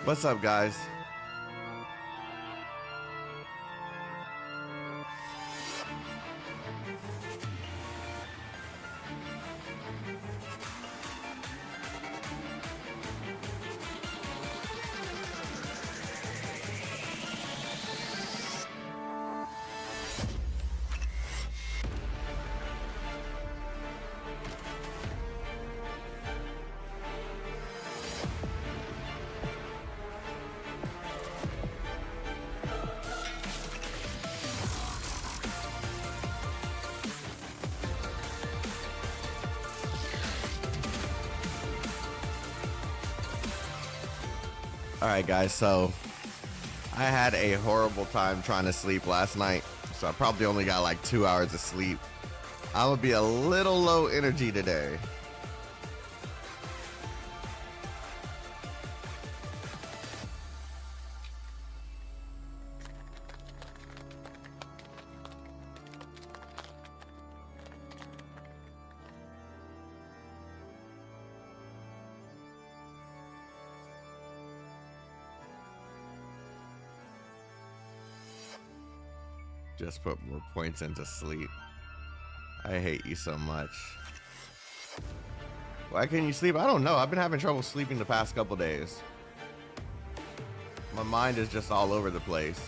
What's up, guys? Alright guys, so I had a horrible time trying to sleep last night, so I probably only got like 2 hours of sleep. I'm gonna be a little low energy today. Just put more points into sleep. I hate you so much. Why can't you sleep? I don't know. I've been having trouble sleeping the past couple days. My mind is just all over the place.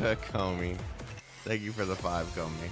Comey. Thank you for the 5, Comey.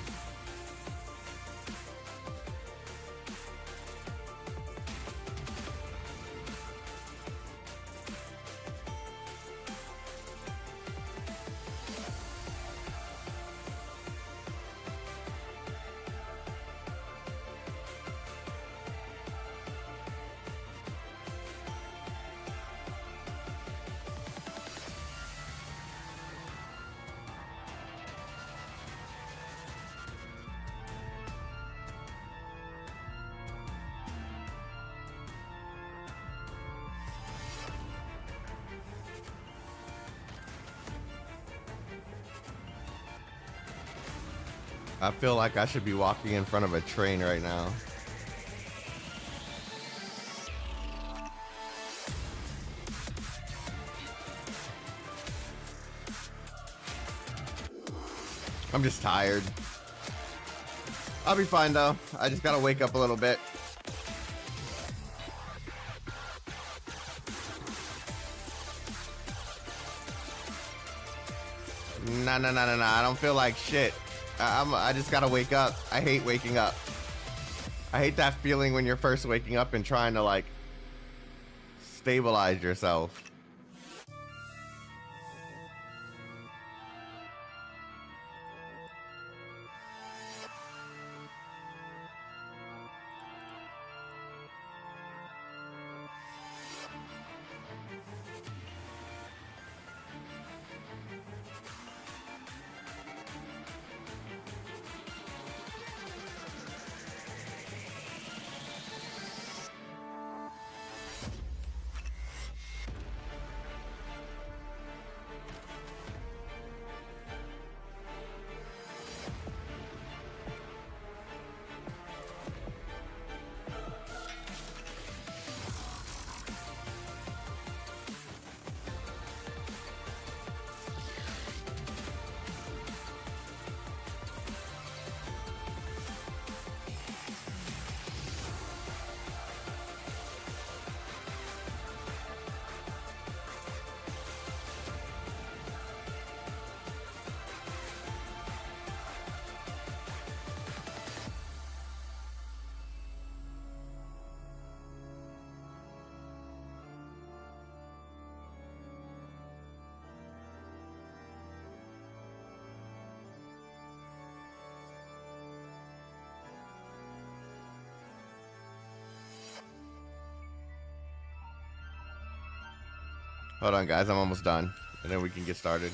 I feel like I should be walking in front of a train right now. I'm just tired. I'll be fine though. I just gotta wake up a little bit. Nah, I don't feel like shit. I just gotta wake up. I hate waking up. I hate that feeling when you're first waking up and trying to like stabilize yourself. Hold on, guys. I'm almost done. And then we can get started.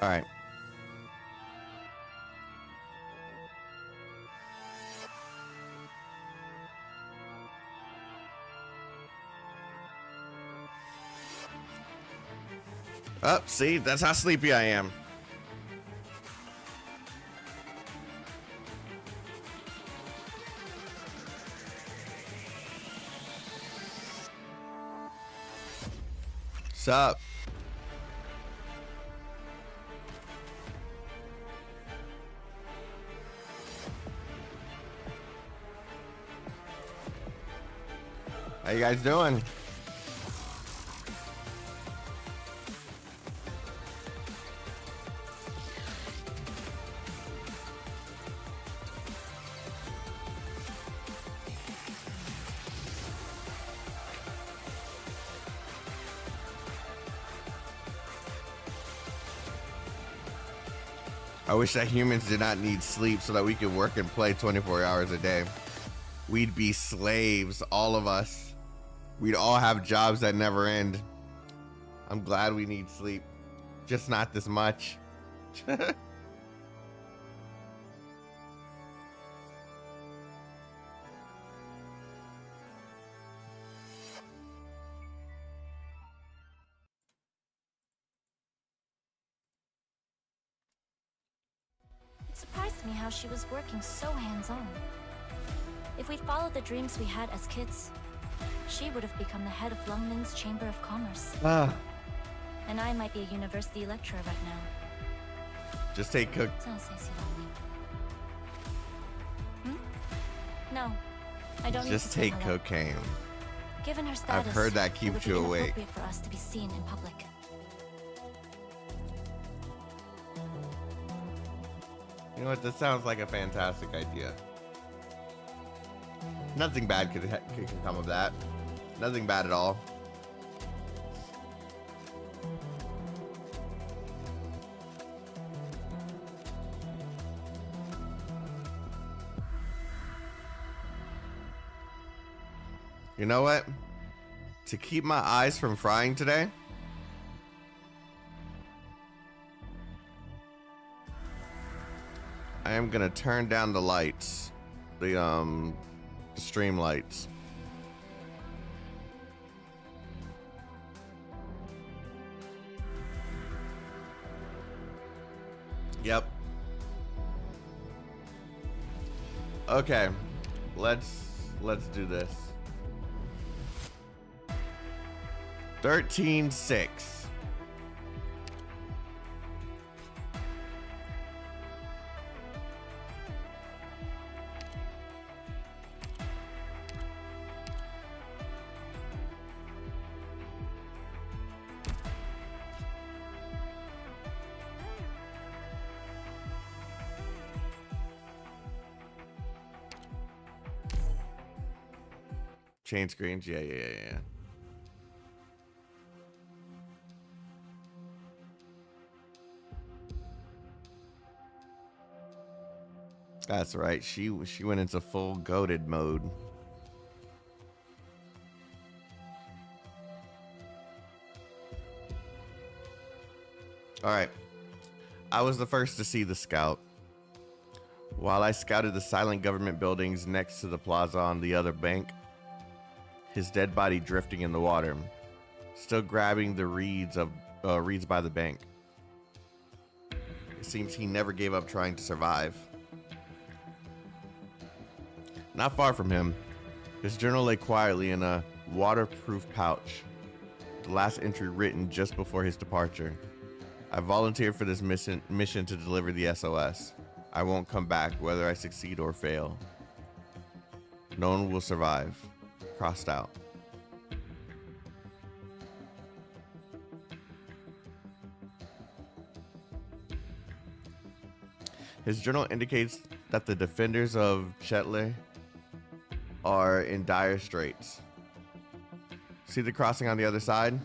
All right. Oh, see, that's how sleepy I am. What's up? How you guys doing? I wish that humans did not need sleep so that we could work and play 24 hours a day. We'd be slaves, all of us. We'd all have jobs that never end. I'm glad we need sleep, just not this much. It surprised me how she was working so hands-on. If we'd followed the dreams we had as kids, she would have become the head of Lungmen's Chamber of Commerce. And I might be a university lecturer right now. Just take cook. No, I don't. Just take cocaine. Given her status, I've heard that keeps you awake. It would be inappropriate for us to be seen in public. You know what? This sounds like a fantastic idea. Nothing bad could come of that. Nothing bad at all. You know what? To keep my eyes from frying today, I am gonna turn down the lights, the stream lights. Yep. Okay, let's do this. 13-6. Change screens, yeah. That's right. She went into full goated mode. All right. I was the first to see the scout. While I scouted the silent government buildings next to the plaza on the other bank, his dead body drifting in the water, still grabbing the reeds by the bank. It seems he never gave up trying to survive. Not far from him, his journal lay quietly in a waterproof pouch, the last entry written just before his departure. I volunteered for this mission to deliver the SOS. I won't come back, whether I succeed or fail. No one will survive. Crossed out. His journal indicates that the defenders of Chetle are in dire straits. See the crossing on the other side?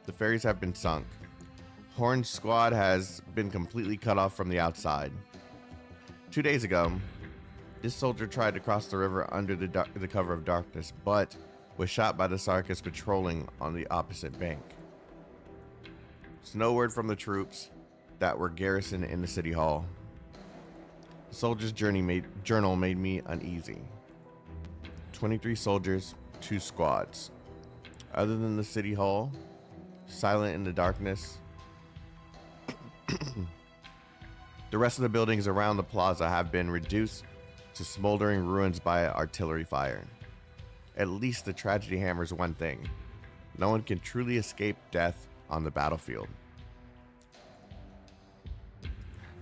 The ferries have been sunk. Horn's squad has been completely cut off from the outside. 2 days ago, this soldier tried to cross the river under the cover of darkness, but was shot by the Sarkis patrolling on the opposite bank. There's no word from the troops, that were garrisoned in the city hall. The soldier's journal made me uneasy. 23 soldiers, 2 squads. Other than the city hall, silent in the darkness, the rest of the buildings around the plaza have been reduced to smoldering ruins by artillery fire. At least the tragedy hammers one thing: no one can truly escape death on the battlefield.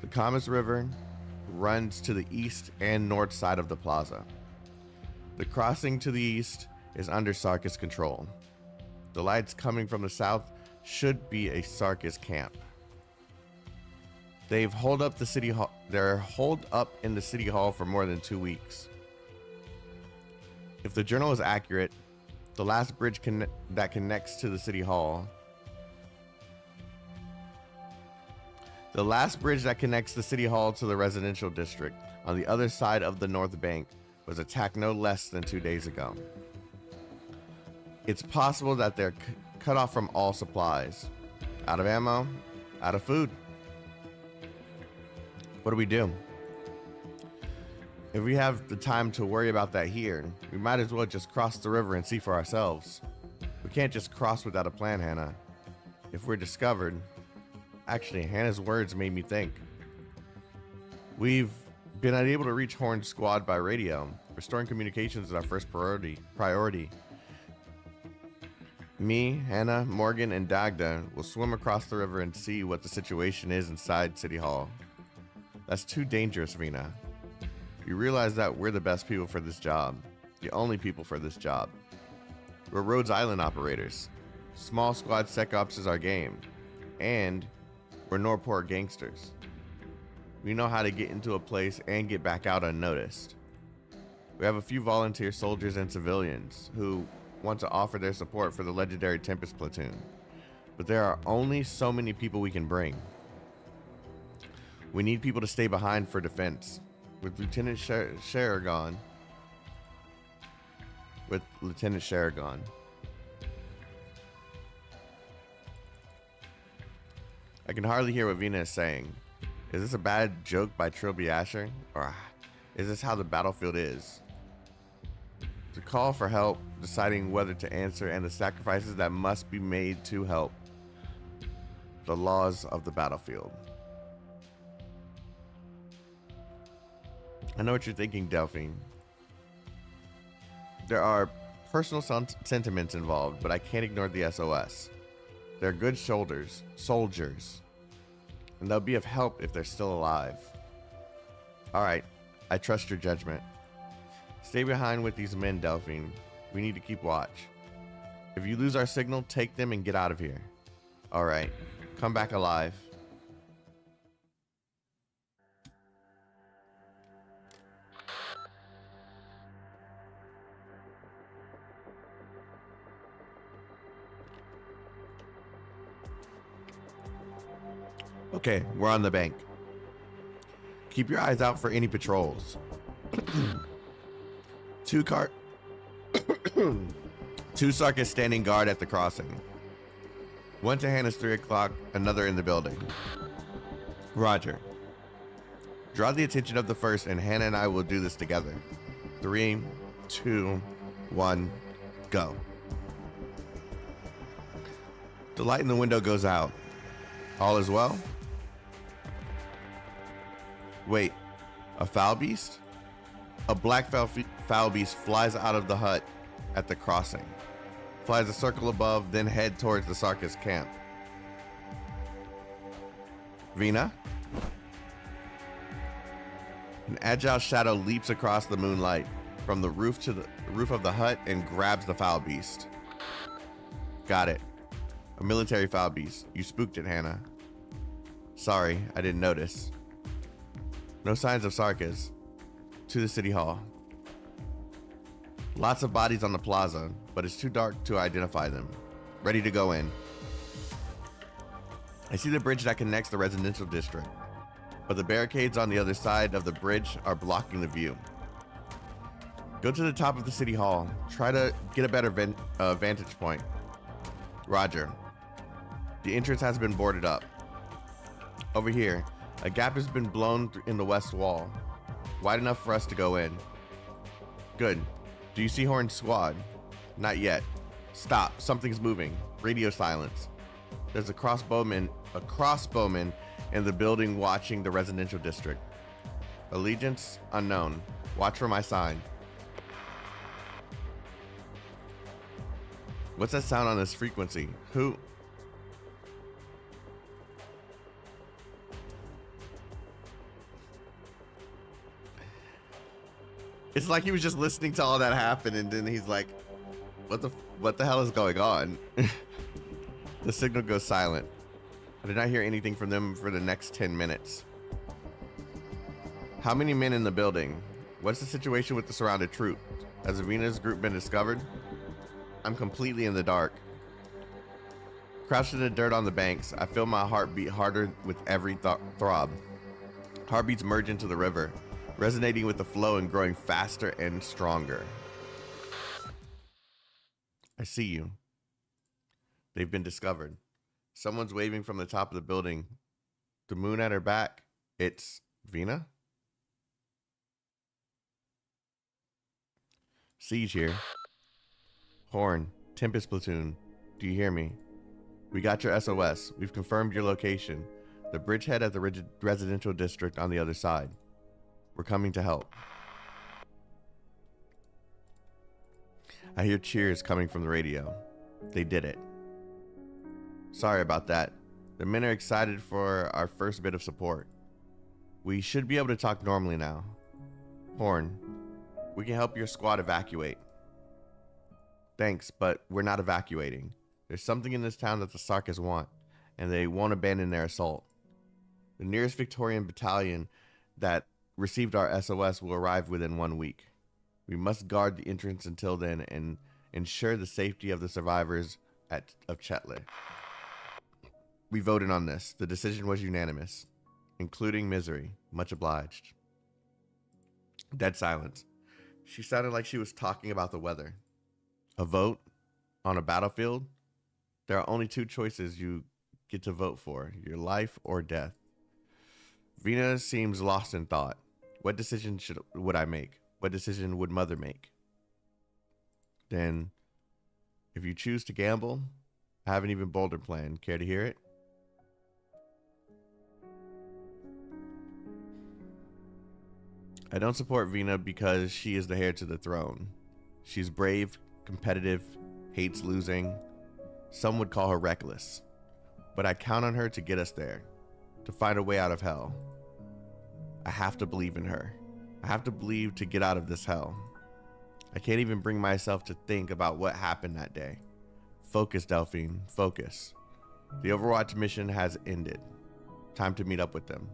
The Kamas River runs to the east and north side of the plaza. The crossing to the east is under Sarkis control. The lights coming from the south should be a Sarkis camp. They've holed up the city hall. They're holed up in the city hall for more than 2 weeks. If the journal is accurate, the last bridge that connects to the city hall, the last bridge that connects the city hall to the residential district on the other side of the north bank was attacked no less than 2 days ago. It's possible that they're cut off from all supplies, out of ammo, out of food. What do we do? If we have the time to worry about that here, we might as well just cross the river and see for ourselves. We can't just cross without a plan, Hannah. If we're discovered... Actually, Hannah's words made me think. We've been unable to reach Horn's squad by radio. Restoring communications is our first priority. Me, Hannah, Morgan, and Dagda will swim across the river and see what the situation is inside City Hall. That's too dangerous, Vina. You realize that we're the best people for this job. The only people for this job. We're Rhodes Island operators. Small squad sec ops is our game. And we're Norport gangsters. We know how to get into a place and get back out unnoticed. We have a few volunteer soldiers and civilians who want to offer their support for the legendary Tempest platoon. But there are only so many people we can bring. We need people to stay behind for defense. With Lieutenant Sharagon. I can hardly hear what Vina is saying. Is this a bad joke by Trilby Asher? Or is this how the battlefield is? To call for help, deciding whether to answer, and the sacrifices that must be made to help. The laws of the battlefield. I know what you're thinking, Delphine. There are personal sentiments involved, but I can't ignore the SOS. They're good soldiers, and they'll be of help if they're still alive. Alright, I trust your judgment. Stay behind with these men, Delphine. We need to keep watch. If you lose our signal, take them and get out of here. Alright, come back alive. Okay, we're on the bank. Keep your eyes out for any patrols. Two Sarkis standing guard at the crossing. One to Hannah's 3 o'clock, another in the building. Roger. Draw the attention of the first, and Hannah and I will do this together. 3, 2, 1, go. The light in the window goes out. All is well? Wait, a foul beast? A black foul beast flies out of the hut at the crossing, flies a circle above, then head towards the Sarkis camp. Vina? An agile shadow leaps across the moonlight from the roof to the roof of the hut and grabs the foul beast. Got it. A military foul beast. You spooked it, Hannah. Sorry, I didn't notice. No signs of Sarkis. To the city hall. Lots of bodies on the plaza, but it's too dark to identify them. Ready to go in. I see the bridge that connects the residential district, but the barricades on the other side of the bridge are blocking the view. Go to the top of the city hall. Try to get a better vantage point. Roger. The entrance has been boarded up. Over here, a gap has been blown in the west wall, wide enough for us to go in. Good. Do you see Horn's squad? Not yet. Stop. Something's moving. Radio silence. There's a crossbowman in the building watching the residential district. Allegiance unknown. Watch for my sign. What's that sound on this frequency? Who? It's like he was just listening to all that happen, and then he's like, what the hell is going on? The signal goes silent. I did not hear anything from them for the next 10 minutes. How many men in the building? What's the situation with the surrounded troops? Has Avina's group been discovered? I'm completely in the dark. Crouched in the dirt on the banks, I feel my heart beat harder with every throb. Heartbeats merge into the river, resonating with the flow and growing faster and stronger. I see you. They've been discovered. Someone's waving from the top of the building. The moon at her back. It's Vina? Siege here. Horn, Tempest Platoon. Do you hear me? We got your SOS. We've confirmed your location. The bridgehead at the residential district on the other side. We're coming to help. I hear cheers coming from the radio. They did it. Sorry about that. The men are excited for our first bit of support. We should be able to talk normally now. Horn, we can help your squad evacuate. Thanks, but we're not evacuating. There's something in this town that the Sarkas want, and they won't abandon their assault. The nearest Victorian battalion that received our SOS will arrive within 1 week. We must guard the entrance until then and ensure the safety of the survivors of Chetley. We voted on this. The decision was unanimous, including Misery. Much obliged. Dead silence. She sounded like she was talking about the weather. A vote on a battlefield? There are only two choices you get to vote for, your life or death. Vina seems lost in thought. What decision would I make? What decision would Mother make? Then, if you choose to gamble, I have an even bolder plan. Care to hear it? I don't support Vina because she is the heir to the throne. She's brave, competitive, hates losing. Some would call her reckless. But I count on her to get us there, to find a way out of hell. I have to believe in her. I have to believe to get out of this hell. I can't even bring myself to think about what happened that day. Focus, Delphine, focus. The Overwatch mission has ended. Time to meet up with them.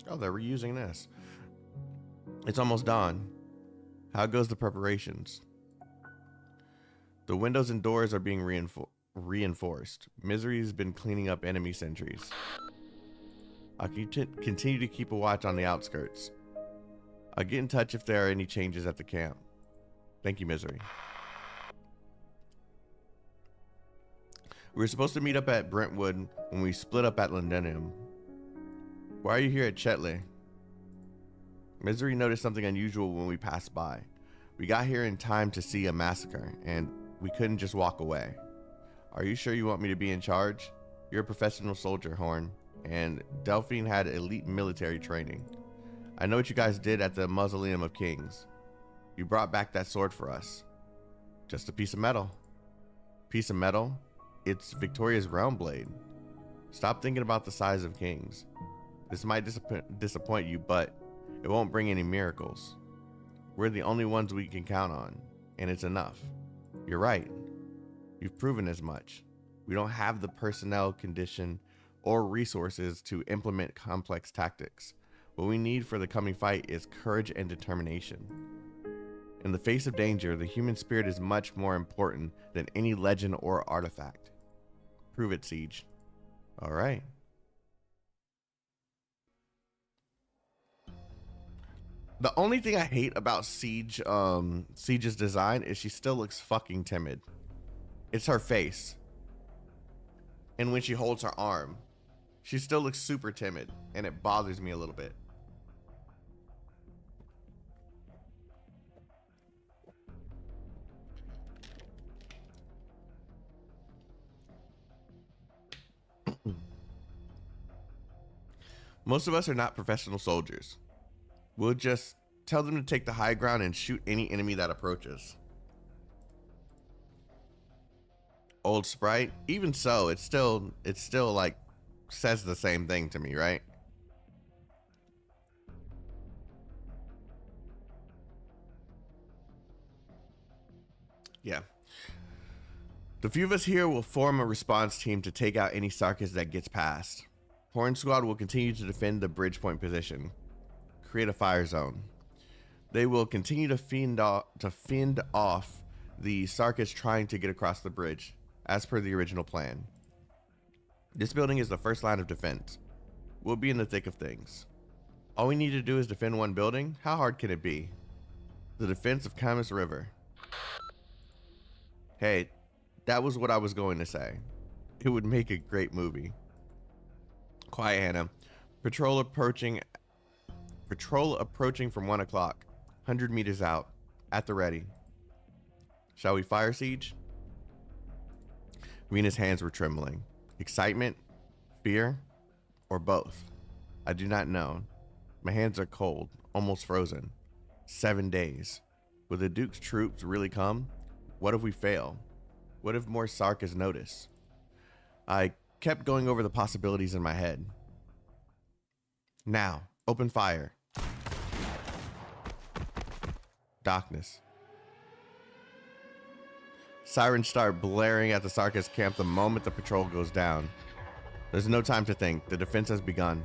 Oh, they're reusing this. It's almost dawn. How goes the preparations? The windows and doors are being reinforced. Misery's been cleaning up enemy sentries. I'll continue to keep a watch on the outskirts. I'll get in touch if there are any changes at the camp. Thank you, Misery. We were supposed to meet up at Brentwood when we split up at Londinium. Why are you here at Chetley? Misery noticed something unusual when we passed by. We got here in time to see a massacre, and we couldn't just walk away. Are you sure you want me to be in charge? You're a professional soldier, Horn, and Delphine had elite military training. I know what you guys did at the Mausoleum of Kings. You brought back that sword for us. Just a piece of metal. Piece of metal? It's Victoria's realm blade. Stop thinking about the size of kings. This might disappoint you, but it won't bring any miracles. We're the only ones we can count on, and it's enough. You're right. You've proven as much. We don't have the personnel, condition, or resources to implement complex tactics. What we need for the coming fight is courage and determination. In the face of danger, the human spirit is much more important than any legend or artifact. Prove it, Siege. All right. The only thing I hate about Siege's design is she still looks fucking timid. It's her face. And when she holds her arm, she still looks super timid, and it bothers me a little bit. Most of us are not professional soldiers. We'll just tell them to take the high ground and shoot any enemy that approaches. Old Sprite, even so, it's still like says the same thing to me, right? Yeah. The few of us here will form a response team to take out any Sarkis that gets past. Horn Squad will continue to defend the bridge point position. Create a fire zone. They will continue to fend off the Sarkis trying to get across the bridge, as per the original plan. This building is the first line of defense. We'll be in the thick of things. All we need to do is defend one building. How hard can it be? The defense of Camas River. Hey, that was what I was going to say. It would make a great movie. Quiet, Hannah. Patrol approaching from 1 o'clock. 100 meters out. At the ready. Shall we fire siege? Rena's hands were trembling. Excitement? Fear? Or both? I do not know. My hands are cold, almost frozen. 7 days. Will the Duke's troops really come? What if we fail? What if more Sarkis notice? I kept going over the possibilities in my head. Now, open fire. Darkness. Sirens start blaring at the Sarkis camp the moment the patrol goes down. There's no time to think. The defense has begun.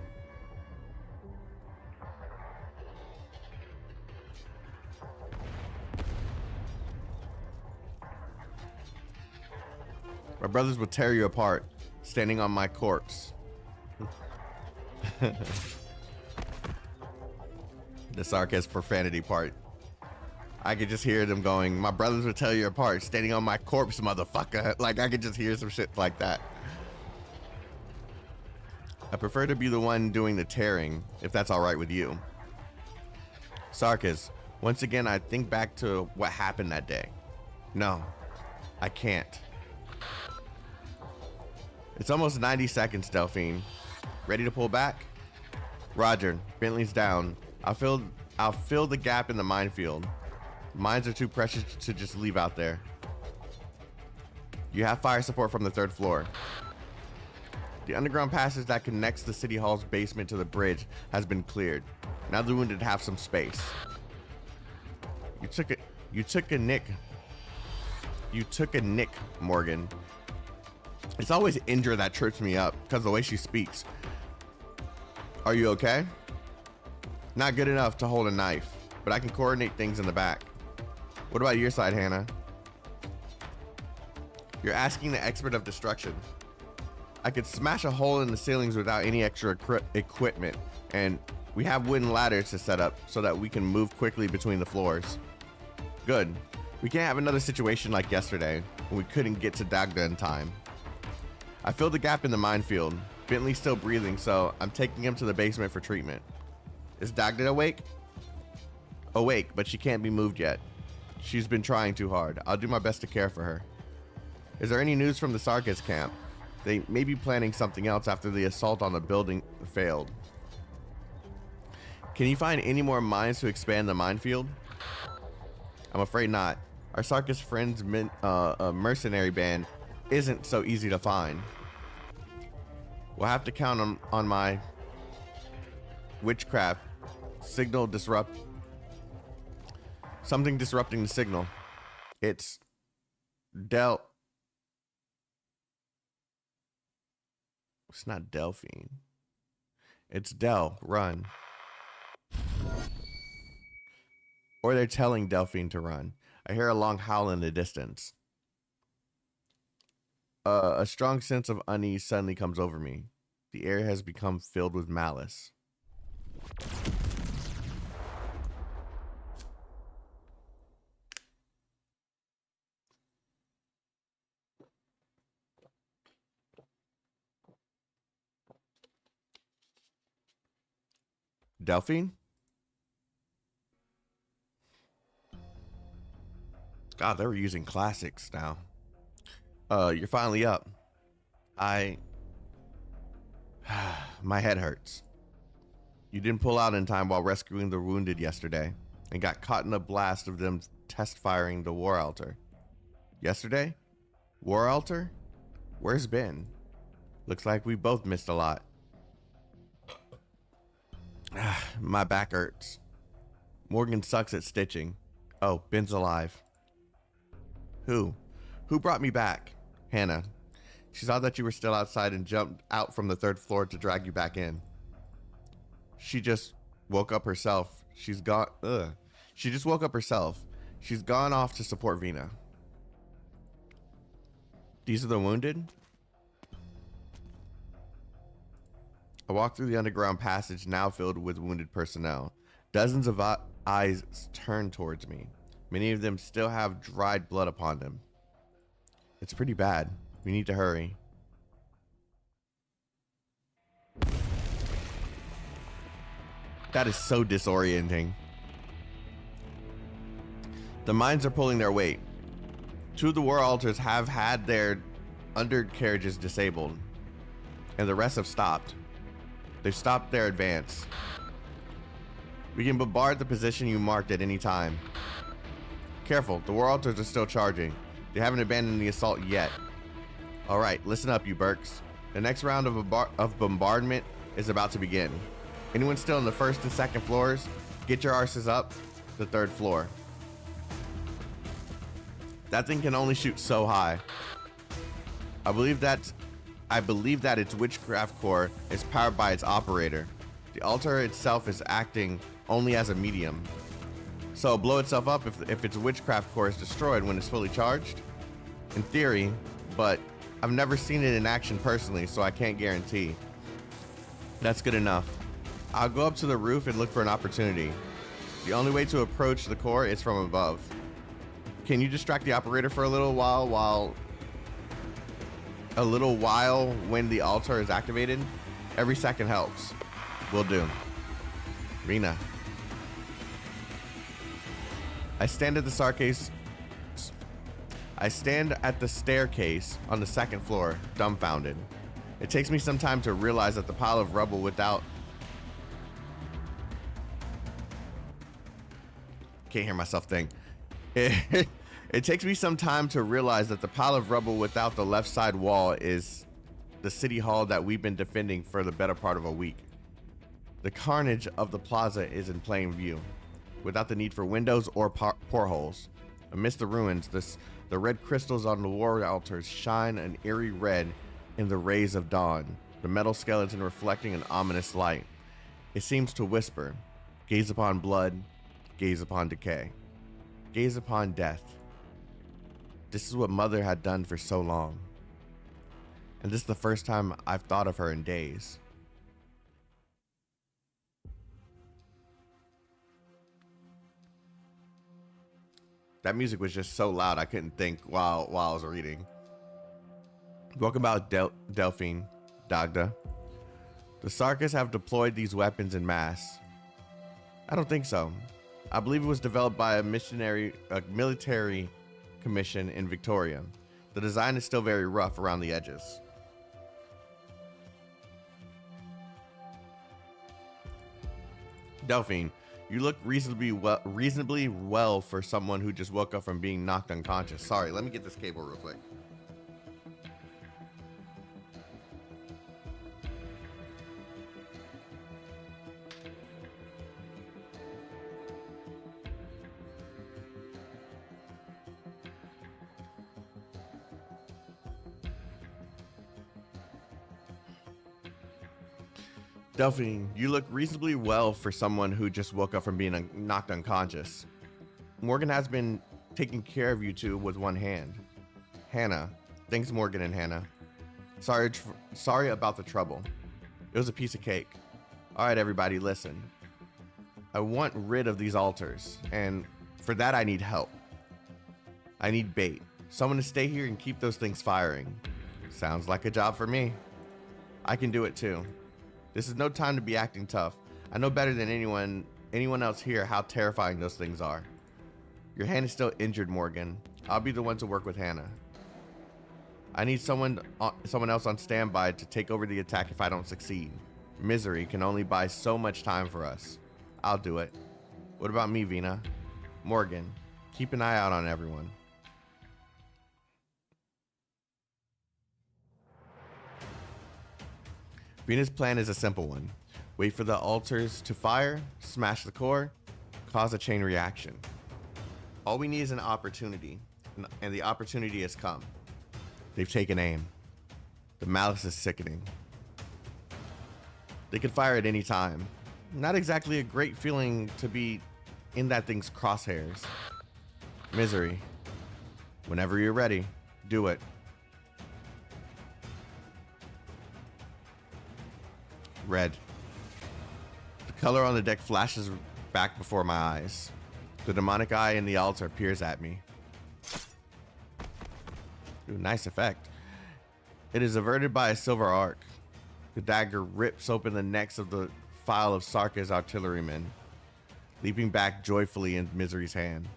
My brothers will tear you apart, standing on my corpse. The Sarkis profanity part. I could just hear them going, my brothers will tear you apart, standing on my corpse, motherfucker. Like, I could just hear some shit like that. I prefer to be the one doing the tearing, if that's alright with you. Sarkis, once again, I think back to what happened that day. No, I can't. It's almost 90 seconds, Delphine. Ready to pull back? Roger, Bentley's down. I'll fill the gap in the minefield. Mines are too precious to just leave out there. You have fire support from the 3rd floor. The underground passage that connects the City Hall's basement to the bridge has been cleared. Now the wounded have some space. You took a nick, Morgan. It's always Indra that trips me up because of the way she speaks. Are you okay? Not good enough to hold a knife, but I can coordinate things in the back. What about your side, Hannah? You're asking the expert of destruction. I could smash a hole in the ceilings without any extra equipment, and we have wooden ladders to set up so that we can move quickly between the floors. Good. We can't have another situation like yesterday when we couldn't get to Dagda in time. I filled the gap in the minefield. Bentley's still breathing, so I'm taking him to the basement for treatment. Is Dagda awake? Awake, but she can't be moved yet. She's been trying too hard. I'll do my best to care for her. Is there any news from the Sarkis camp? They may be planning something else after the assault on the building failed. Can you find any more mines to expand the minefield? I'm afraid not. Our Sarkis friends' mercenary band isn't so easy to find. We'll have to count on my witchcraft signal disrupt. Something disrupting the signal. It's Del. It's not Delphine. It's Del. Run. Or they're telling Delphine to run. I hear a long howl in the distance. A strong sense of unease suddenly comes over me. The air has become filled with malice. Delphine? God, they were using classics now. You're finally up. My head hurts. You didn't pull out in time while rescuing the wounded yesterday and got caught in a blast of them test firing the war altar. Yesterday? War altar? Where's Ben? Looks like we both missed a lot. My back hurts. Morgan sucks at stitching. Oh, Ben's alive. Who? Who brought me back? Hannah. She saw that you were still outside and jumped out from the 3rd floor to drag you back in. She just woke up herself. She's gone. She just woke up herself. She's gone off to support Vina. These are the wounded? I walk through the underground passage now filled with wounded personnel. Dozens of eyes turn towards me. Many of them still have dried blood upon them. It's pretty bad. We need to hurry. That is so disorienting. The mines are pulling their weight. 2 of the war altars have had their undercarriages disabled, and the rest have stopped. They've stopped their advance. We can bombard the position you marked at any time. Careful, the war altars are still charging. They haven't abandoned the assault yet. Alright, listen up, you Burks. The next round of bombardment is about to begin. Anyone still on the 1st and 2nd floors, get your arses up the 3rd floor. That thing can only shoot so high. I believe that its witchcraft core is powered by its operator. The altar itself is acting only as a medium. So it'll blow itself up if its witchcraft core is destroyed when it's fully charged? In theory, but I've never seen it in action personally, so I can't guarantee. That's good enough. I'll go up to the roof and look for an opportunity. The only way to approach the core is from above. Can you distract the operator for a little while when the altar is activated? Every second helps. Will do. Rena. I stand at the staircase on the 2nd floor, dumbfounded. It takes me some time to realize that the pile of rubble without... Can't hear myself think. It takes me some time to realize that the pile of rubble without the left side wall is the city hall that we've been defending for the better part of a week. The carnage of the plaza is in plain view, without the need for windows or portholes. Amidst the ruins, the red crystals on the war altars shine an eerie red in the rays of dawn, the metal skeleton reflecting an ominous light. It seems to whisper, gaze upon blood, gaze upon decay, gaze upon death. This is what Mother had done for so long. And this is the first time I've thought of her in days. That music was just so loud I couldn't think while I was reading. Welcome about Delphine, Dagda. The Sarkas have deployed these weapons en masse. I don't think so. I believe it was developed by a military commission in Victoria. The design is still very rough around the edges. Delphine, you look reasonably well for someone who just woke up from being knocked unconscious. Sorry, let me get this cable real quick. Delphine, you look reasonably well for someone who just woke up from being knocked unconscious. Morgan has been taking care of you two with one hand. Hannah. Thanks, Morgan and Hannah. Sorry about the trouble. It was a piece of cake. All right, everybody, listen. I want rid of these altars, and for that I need help. I need bait. Someone to stay here and keep those things firing. Sounds like a job for me. I can do it too. This is no time to be acting tough. I know better than anyone else here how terrifying those things are. Your hand is still injured, Morgan. I'll be the one to work with Hannah. I need someone else on standby to take over the attack if I don't succeed. Misery can only buy so much time for us. I'll do it. What about me, Vina? Morgan, keep an eye out on everyone. Vina's plan is a simple one. Wait for the altars to fire, smash the core, cause a chain reaction. All we need is an opportunity, and the opportunity has come. They've taken aim. The malice is sickening. They could fire at any time. Not exactly a great feeling to be in that thing's crosshairs. Misery. Whenever you're ready, do it. Red. The color on the deck flashes back before my eyes. The demonic eye in the altar peers at me. Ooh, nice effect. It is averted by a silver arc. The dagger rips open the necks of the file of Sarka's artillerymen, leaping back joyfully in Misery's hand.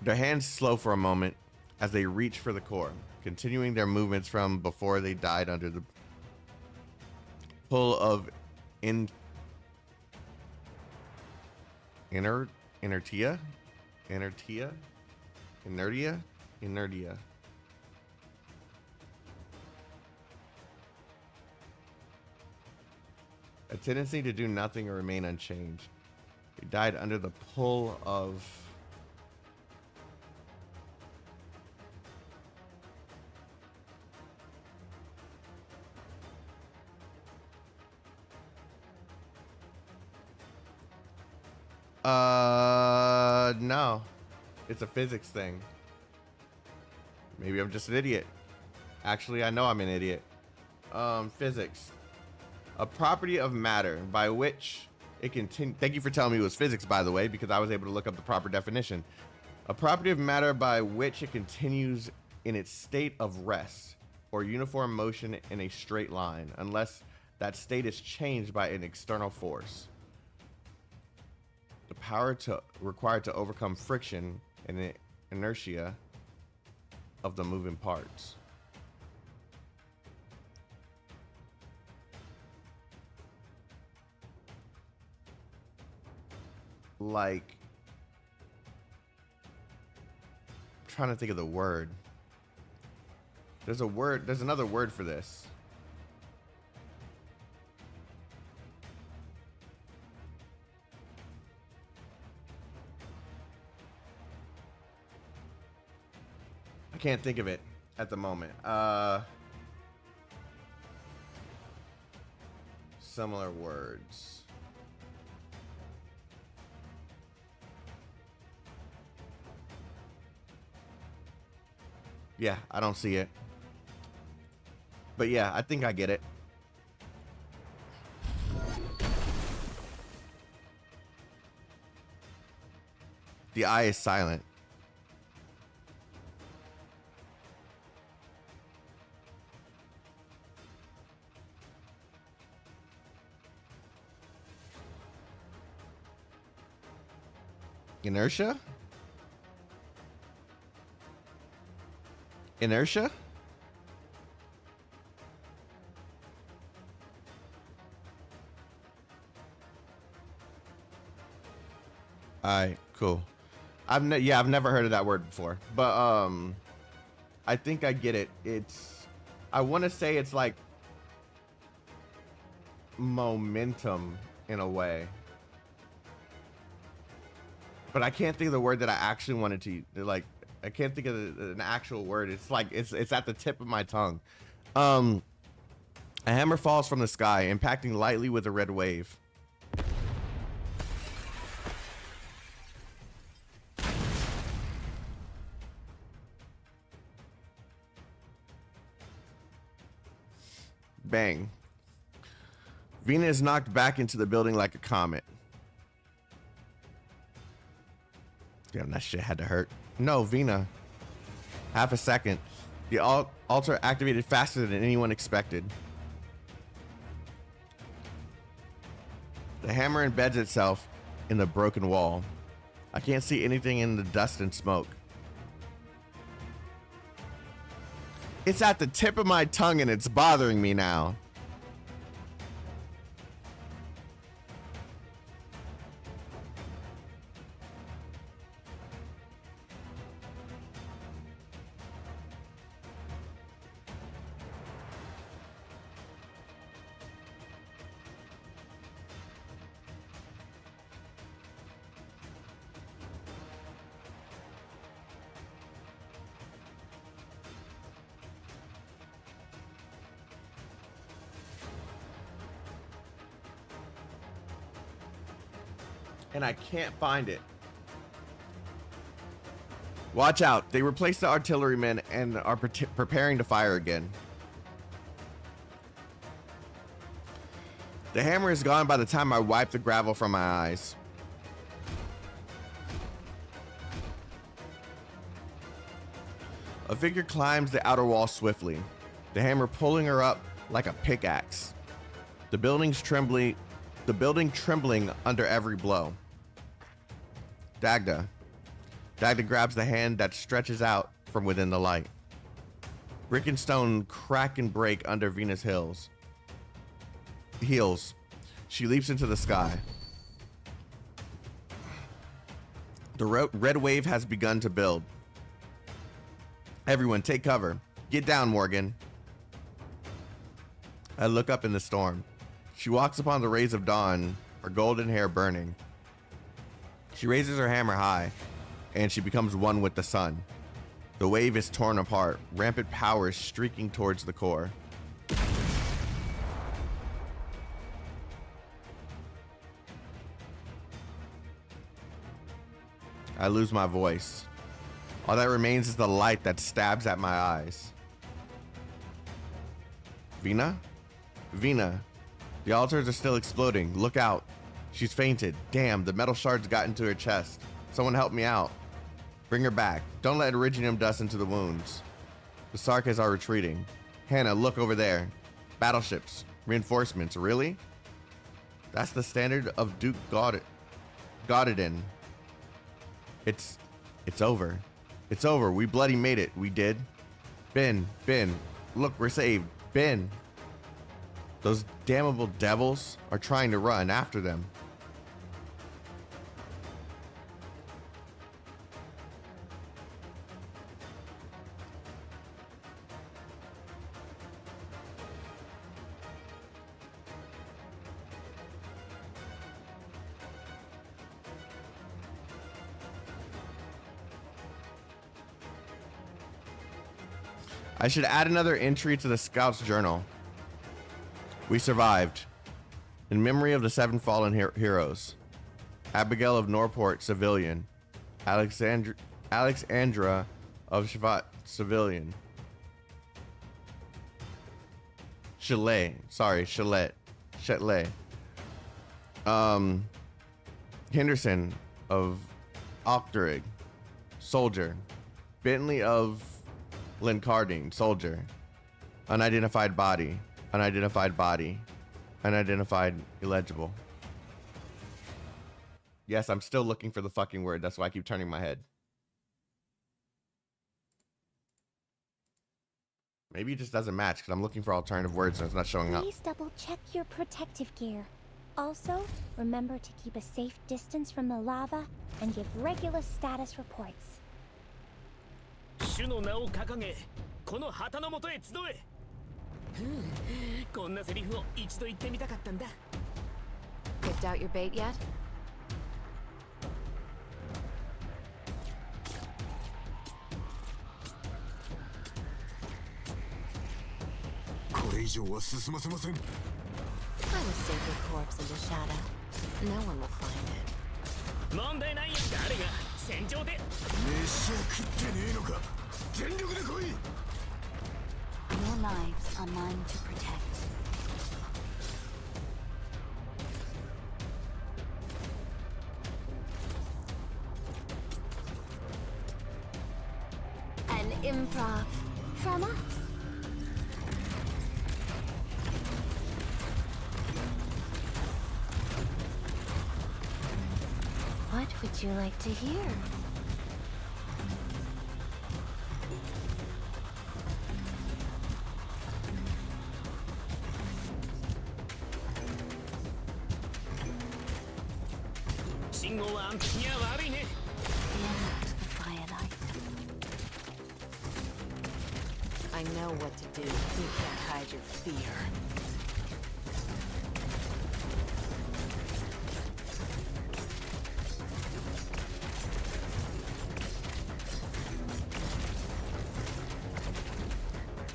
Their hands slow for a moment as they reach for the core, continuing their movements from before they died under the pull of inertia. A tendency to do nothing or remain unchanged. They died under the pull of no. It's a physics thing. Maybe I'm just an idiot. Actually, I know I'm an idiot. Physics. A property of matter by which it continues. Thank you for telling me it was physics, by the way, because I was able to look up the proper definition. A property of matter by which it continues in its state of rest or uniform motion in a straight line, unless that state is changed by an external force. The power required to overcome friction and the inertia of the moving parts. Like, I'm trying to think of the word. There's another word for this. I can't think of it at the moment. Similar words. Yeah, I don't see it. But yeah, I think I get it. The eye is silent. Inertia? Inertia? Alright, cool. I've never heard of that word before, but I think I get it. I want to say it's like momentum in a way, but I can't think of the word that I actually wanted to like. I can't think of an actual word. It's like it's at the tip of my tongue. A hammer falls from the sky, impacting lightly with a red wave. Bang. Vina is knocked back into the building like a comet. Damn, that shit had to hurt. No, Vina. Half a second. The altar activated faster than anyone expected. The hammer embeds itself in the broken wall. I can't see anything in the dust and smoke. It's at the tip of my tongue and it's bothering me now. And I can't find it. Watch out. They replaced the artillerymen and are preparing to fire again. The hammer is gone by the time I wipe the gravel from my eyes. A figure climbs the outer wall swiftly, the hammer pulling her up like a pickaxe. The building trembling under every blow. Dagda. Dagda grabs the hand that stretches out from within the light. Brick and stone crack and break under Venus' heels. She leaps into the sky. The red wave has begun to build. Everyone, take cover. Get down, Morgan. I look up in the storm. She walks upon the rays of dawn, her golden hair burning. She raises her hammer high, and she becomes one with the sun. The wave is torn apart, rampant power streaking towards the core. I lose my voice. All that remains is the light that stabs at my eyes. Vina? Vina. The altars are still exploding. Look out. She's fainted. Damn, the metal shards got into her chest. Someone help me out. Bring her back. Don't let iridium dust into the wounds. The Sarkas are retreating. Hannah, look over there. Battleships. Reinforcements. Really? That's the standard of Duke Godadin. It's over. It's over. We bloody made it. We did. Ben. Look, we're saved. Ben. Those damnable devils are trying to run after them. I should add another entry to the Scout's journal. We survived. In memory of the 7 fallen heroes. Abigail of Norport, civilian. Alexandra of Shavat, civilian. Chalet. Henderson of Ochterig, soldier. Bentley of Lincardine, soldier. Unidentified body. Unidentified illegible. Yes, I'm still looking for the fucking word. That's why I keep turning my head. Maybe it just doesn't match because I'm looking for alternative words and it's not showing up. Please double check your protective gear. Also, remember to keep a safe distance from the lava and give regular status reports. Get out your bait yet? I will save your corpse in the shadow. No one will find it. Your lives are mine to protect. An improv from us. What would you like to hear? The firelight. I know what to do. You can't hide your fear.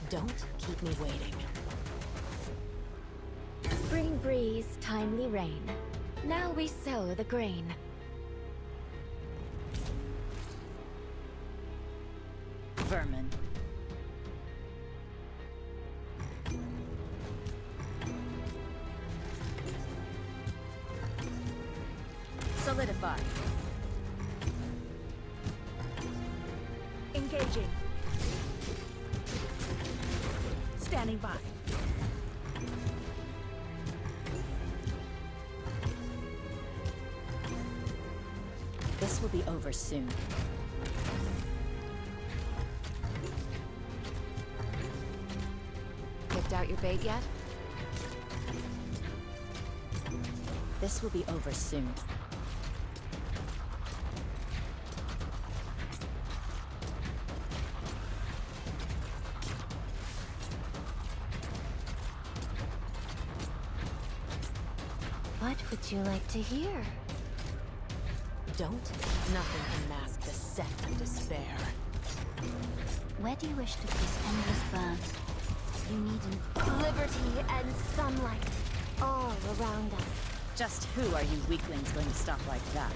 Don't keep me waiting. Spring breeze, timely rain. Now we sow the grain. Vermin. Solidify. Engaging. Standing by. This will be over soon. Picked out your bait yet? This will be over soon. What would you like to hear? Don't. Nothing can mask the scent of despair. Where do you wish to place endless burn? You need liberty and sunlight all around us. Just who are you weaklings going to stop like that?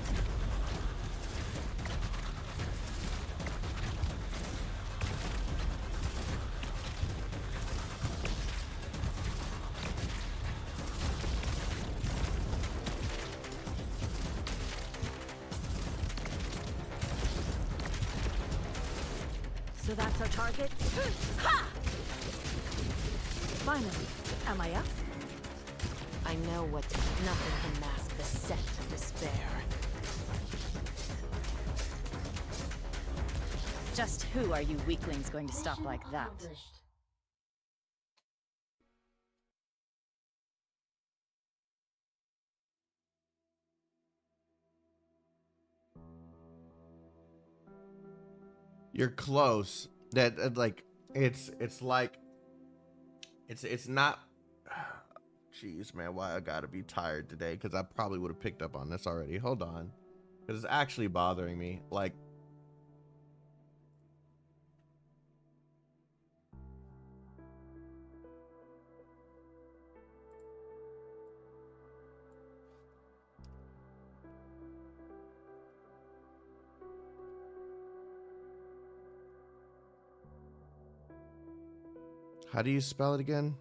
So that's our target? Ha! Finally, Amiya? I know what to do. Nothing can mask the scent of despair. Just who are you weaklings going to stop like that? You're close. That like it's like it's not. Jeez, man, why I gotta be tired today? Because I probably would have picked up on this already. Hold on, because it's actually bothering me. Like, how do you spell it again?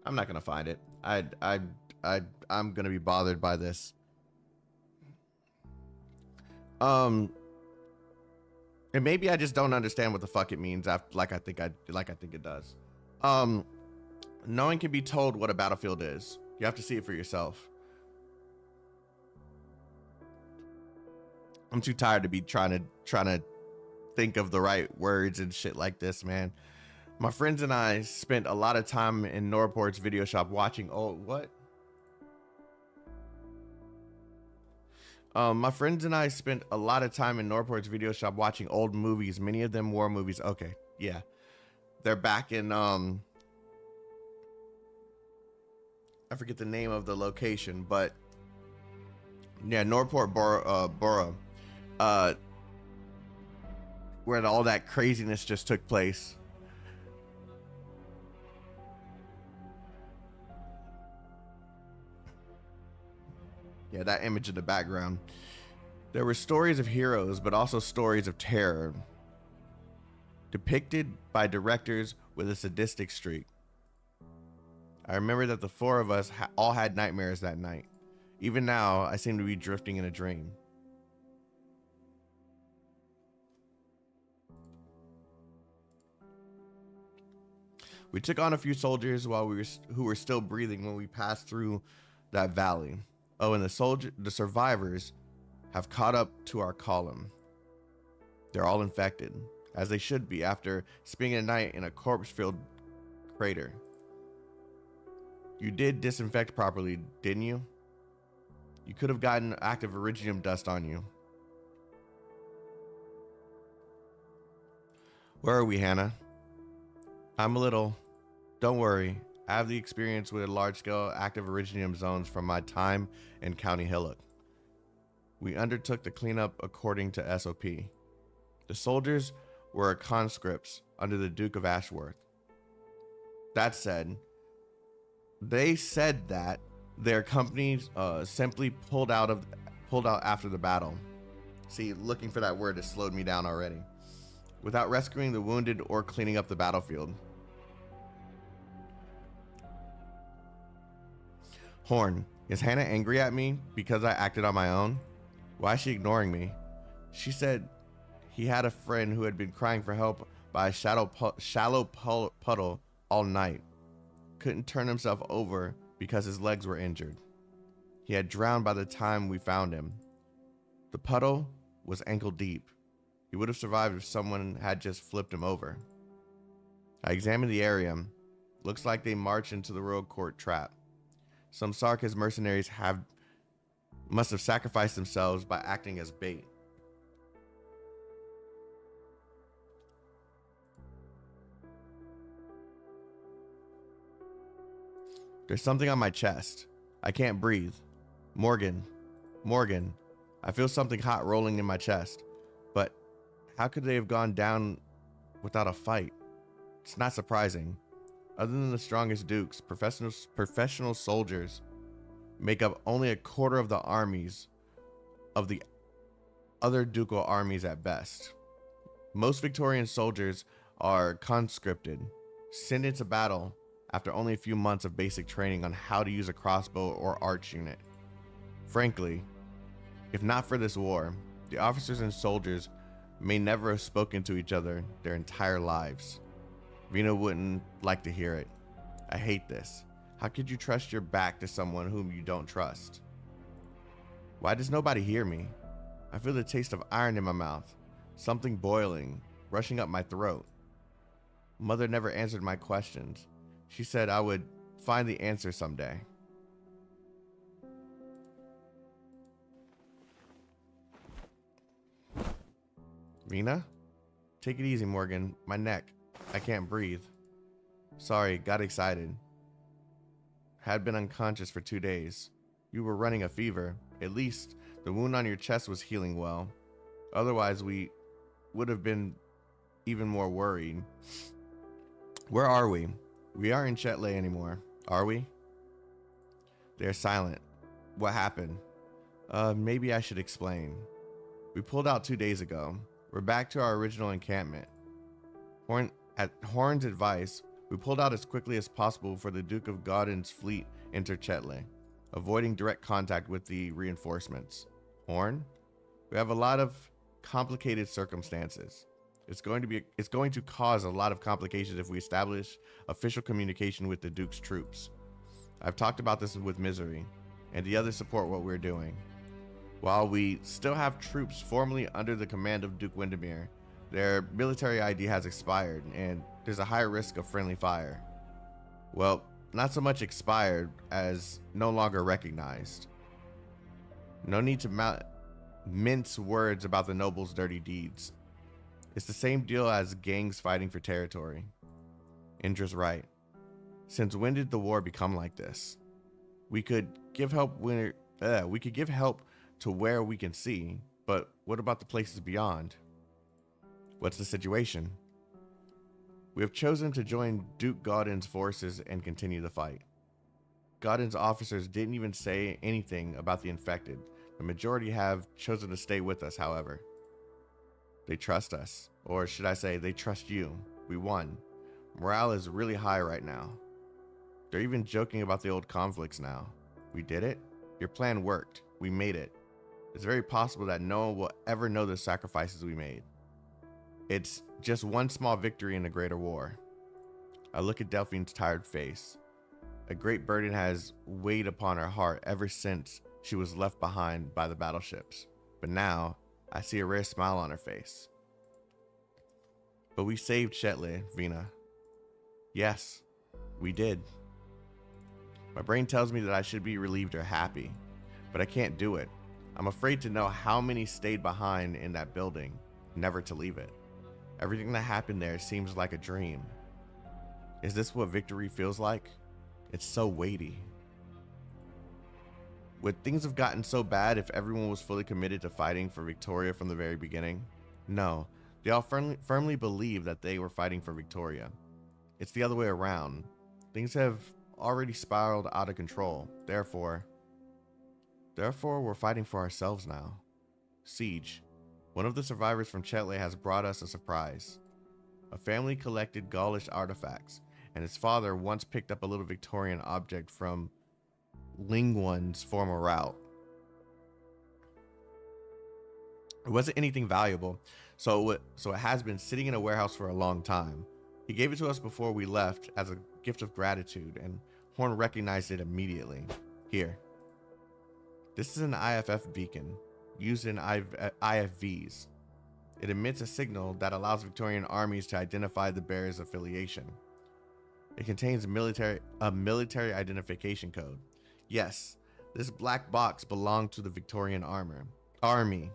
I'm not gonna find it. I'm gonna be bothered by this. And maybe I just don't understand what the fuck it means after, like I think it does. No one can be told what a battlefield is. You have to see it for yourself. I'm too tired to be trying to think of the right words and shit like this, man. My friends and I spent a lot of time in Norport's video shop watching old my friends and I spent a lot of time in Norport's video shop watching old movies, many of them war movies. Okay, yeah. They're back in I forget the name of the location, but yeah, Norport Borough. Where all that craziness just took place. Yeah, that image in the background. There were stories of heroes, but also stories of terror, depicted by directors with a sadistic streak. I remember that the four of us all had nightmares that night. Even now, I seem to be drifting in a dream. We took on a few soldiers who were still breathing when we passed through that valley. Oh, and the survivors have caught up to our column. They're all infected, as they should be after spending a night in a corpse-filled crater. You did disinfect properly, didn't you? You could have gotten active iridium dust on you. Where are we, Hannah? I'm a little. Don't worry. I have the experience with large-scale active iridium zones from my time in County Hillock. We undertook the cleanup according to SOP. The soldiers were conscripts under the Duke of Ashworth. That said, they said that their companies simply pulled out after the battle. See, looking for that word has slowed me down already. Without rescuing the wounded or cleaning up the battlefield. Horn, is Hannah angry at me because I acted on my own? Why is she ignoring me? She said he had a friend who had been crying for help by a shallow puddle all night. Couldn't turn himself over because his legs were injured. He had drowned by the time we found him. The puddle was ankle deep. He would have survived if someone had just flipped him over. I examined the area. Looks like they marched into the royal court trap. Some Sarkis mercenaries must have sacrificed themselves by acting as bait. There's something on my chest. I can't breathe. Morgan, I feel something hot rolling in my chest. But how could they have gone down without a fight? It's not surprising. Other than the strongest dukes, professional soldiers make up only a quarter of the armies of the other ducal armies at best. Most Victorian soldiers are conscripted, sent into battle after only a few months of basic training on how to use a crossbow or arch unit. Frankly, if not for this war, the officers and soldiers may never have spoken to each other their entire lives. Vina wouldn't like to hear it. I hate this. How could you trust your back to someone whom you don't trust? Why does nobody hear me? I feel the taste of iron in my mouth, something boiling, rushing up my throat. Mother never answered my questions. She said I would find the answer someday. Vina? Take it easy, Morgan. My neck. I can't breathe. Sorry, got excited. Had been unconscious for 2 days. You were running a fever. At least the wound on your chest was healing well. Otherwise, we would have been even more worried. Where are we? We aren't in Chetley anymore, are we? They're silent. What happened? Maybe I should explain. We pulled out 2 days ago. We're back to our original encampment. At Horn's advice, we pulled out as quickly as possible for the Duke of Gaudin's fleet entered Chetley, avoiding direct contact with the reinforcements. Horn? We have a lot of complicated circumstances. It's going to cause a lot of complications if we establish official communication with the Duke's troops. I've talked about this with Misery, and the others support what we're doing. While we still have troops formally under the command of Duke Windermere, Their military ID has expired, and there's a high risk of friendly fire. Well, not so much expired as no longer recognized. No need to mince words about the nobles' dirty deeds. It's the same deal as gangs fighting for territory. Indra's right. Since when did the war become like this? We could give help to where we can see, but what about the places beyond? What's the situation? We have chosen to join Duke Gaudin's forces and continue the fight. Gaudin's officers didn't even say anything about the infected. The majority have chosen to stay with us, however. They trust us, or should I say, they trust you. We won. Morale is really high right now. They're even joking about the old conflicts now. We did it? Your plan worked. We made it. It's very possible that no one will ever know the sacrifices we made. It's just one small victory in a greater war. I look at Delphine's tired face. A great burden has weighed upon her heart ever since she was left behind by the battleships. But now, I see a rare smile on her face. But we saved Chetle, Vina. Yes, we did. My brain tells me that I should be relieved or happy, but I can't do it. I'm afraid to know how many stayed behind in that building, never to leave it. Everything that happened there seems like a dream. Is this what victory feels like? It's so weighty. Would things have gotten so bad if everyone was fully committed to fighting for Victoria from the very beginning? No, they all firmly believed that they were fighting for Victoria. It's the other way around. Things have already spiraled out of control. Therefore, we're fighting for ourselves now. Siege. One of the survivors from Chetle has brought us a surprise. A family collected Gaulish artifacts, and his father once picked up a little Victorian object from Lingwan's former route. It wasn't anything valuable, so it has been sitting in a warehouse for a long time. He gave it to us before we left as a gift of gratitude, and Horn recognized it immediately. Here. This is an IFF beacon, used in IFVs. It emits a signal that allows Victorian armies to identify the bearer's affiliation. It contains a military identification code. Yes, this black box belonged to the Victorian army.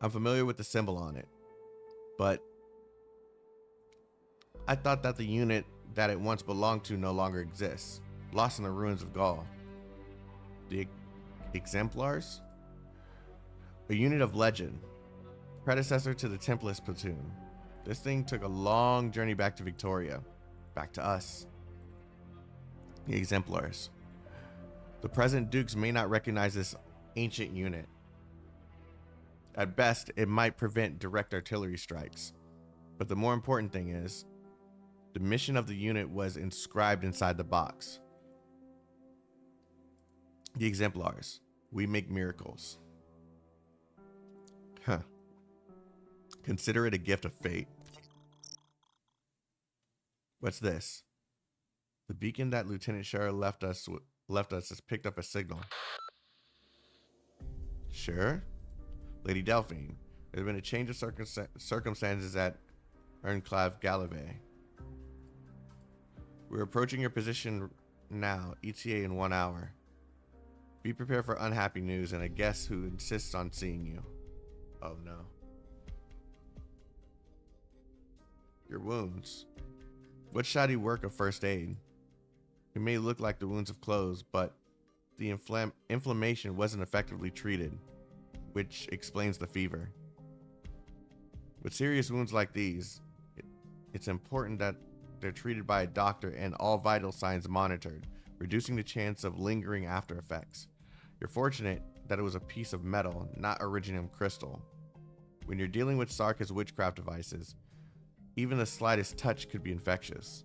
I'm familiar with the symbol on it, but I thought that the unit that it once belonged to no longer exists, lost in the ruins of Gaul. The exemplars? A unit of legend, predecessor to the Tempest platoon. This thing took a long journey back to Victoria, back to us. The exemplars. The present dukes may not recognize this ancient unit. At best, it might prevent direct artillery strikes. But the more important thing is, the mission of the unit was inscribed inside the box. The exemplars. We make miracles. Huh. Consider it a gift of fate. What's this? The beacon that Lieutenant Scherer left us has picked up a signal. Sure? Lady Delphine, there's been a change of circumstances at Earnclave Gallivey. We're approaching your position now, ETA in 1 hour. Be prepared for unhappy news and a guest who insists on seeing you. Oh no. Your wounds. What shoddy work of first aid? It may look like the wounds have closed, but the inflammation wasn't effectively treated, which explains the fever. With serious wounds like these, it's important that they're treated by a doctor and all vital signs monitored, reducing the chance of lingering after effects. You're fortunate that it was a piece of metal, not originium crystal. When you're dealing with Sarka's witchcraft devices, even the slightest touch could be infectious.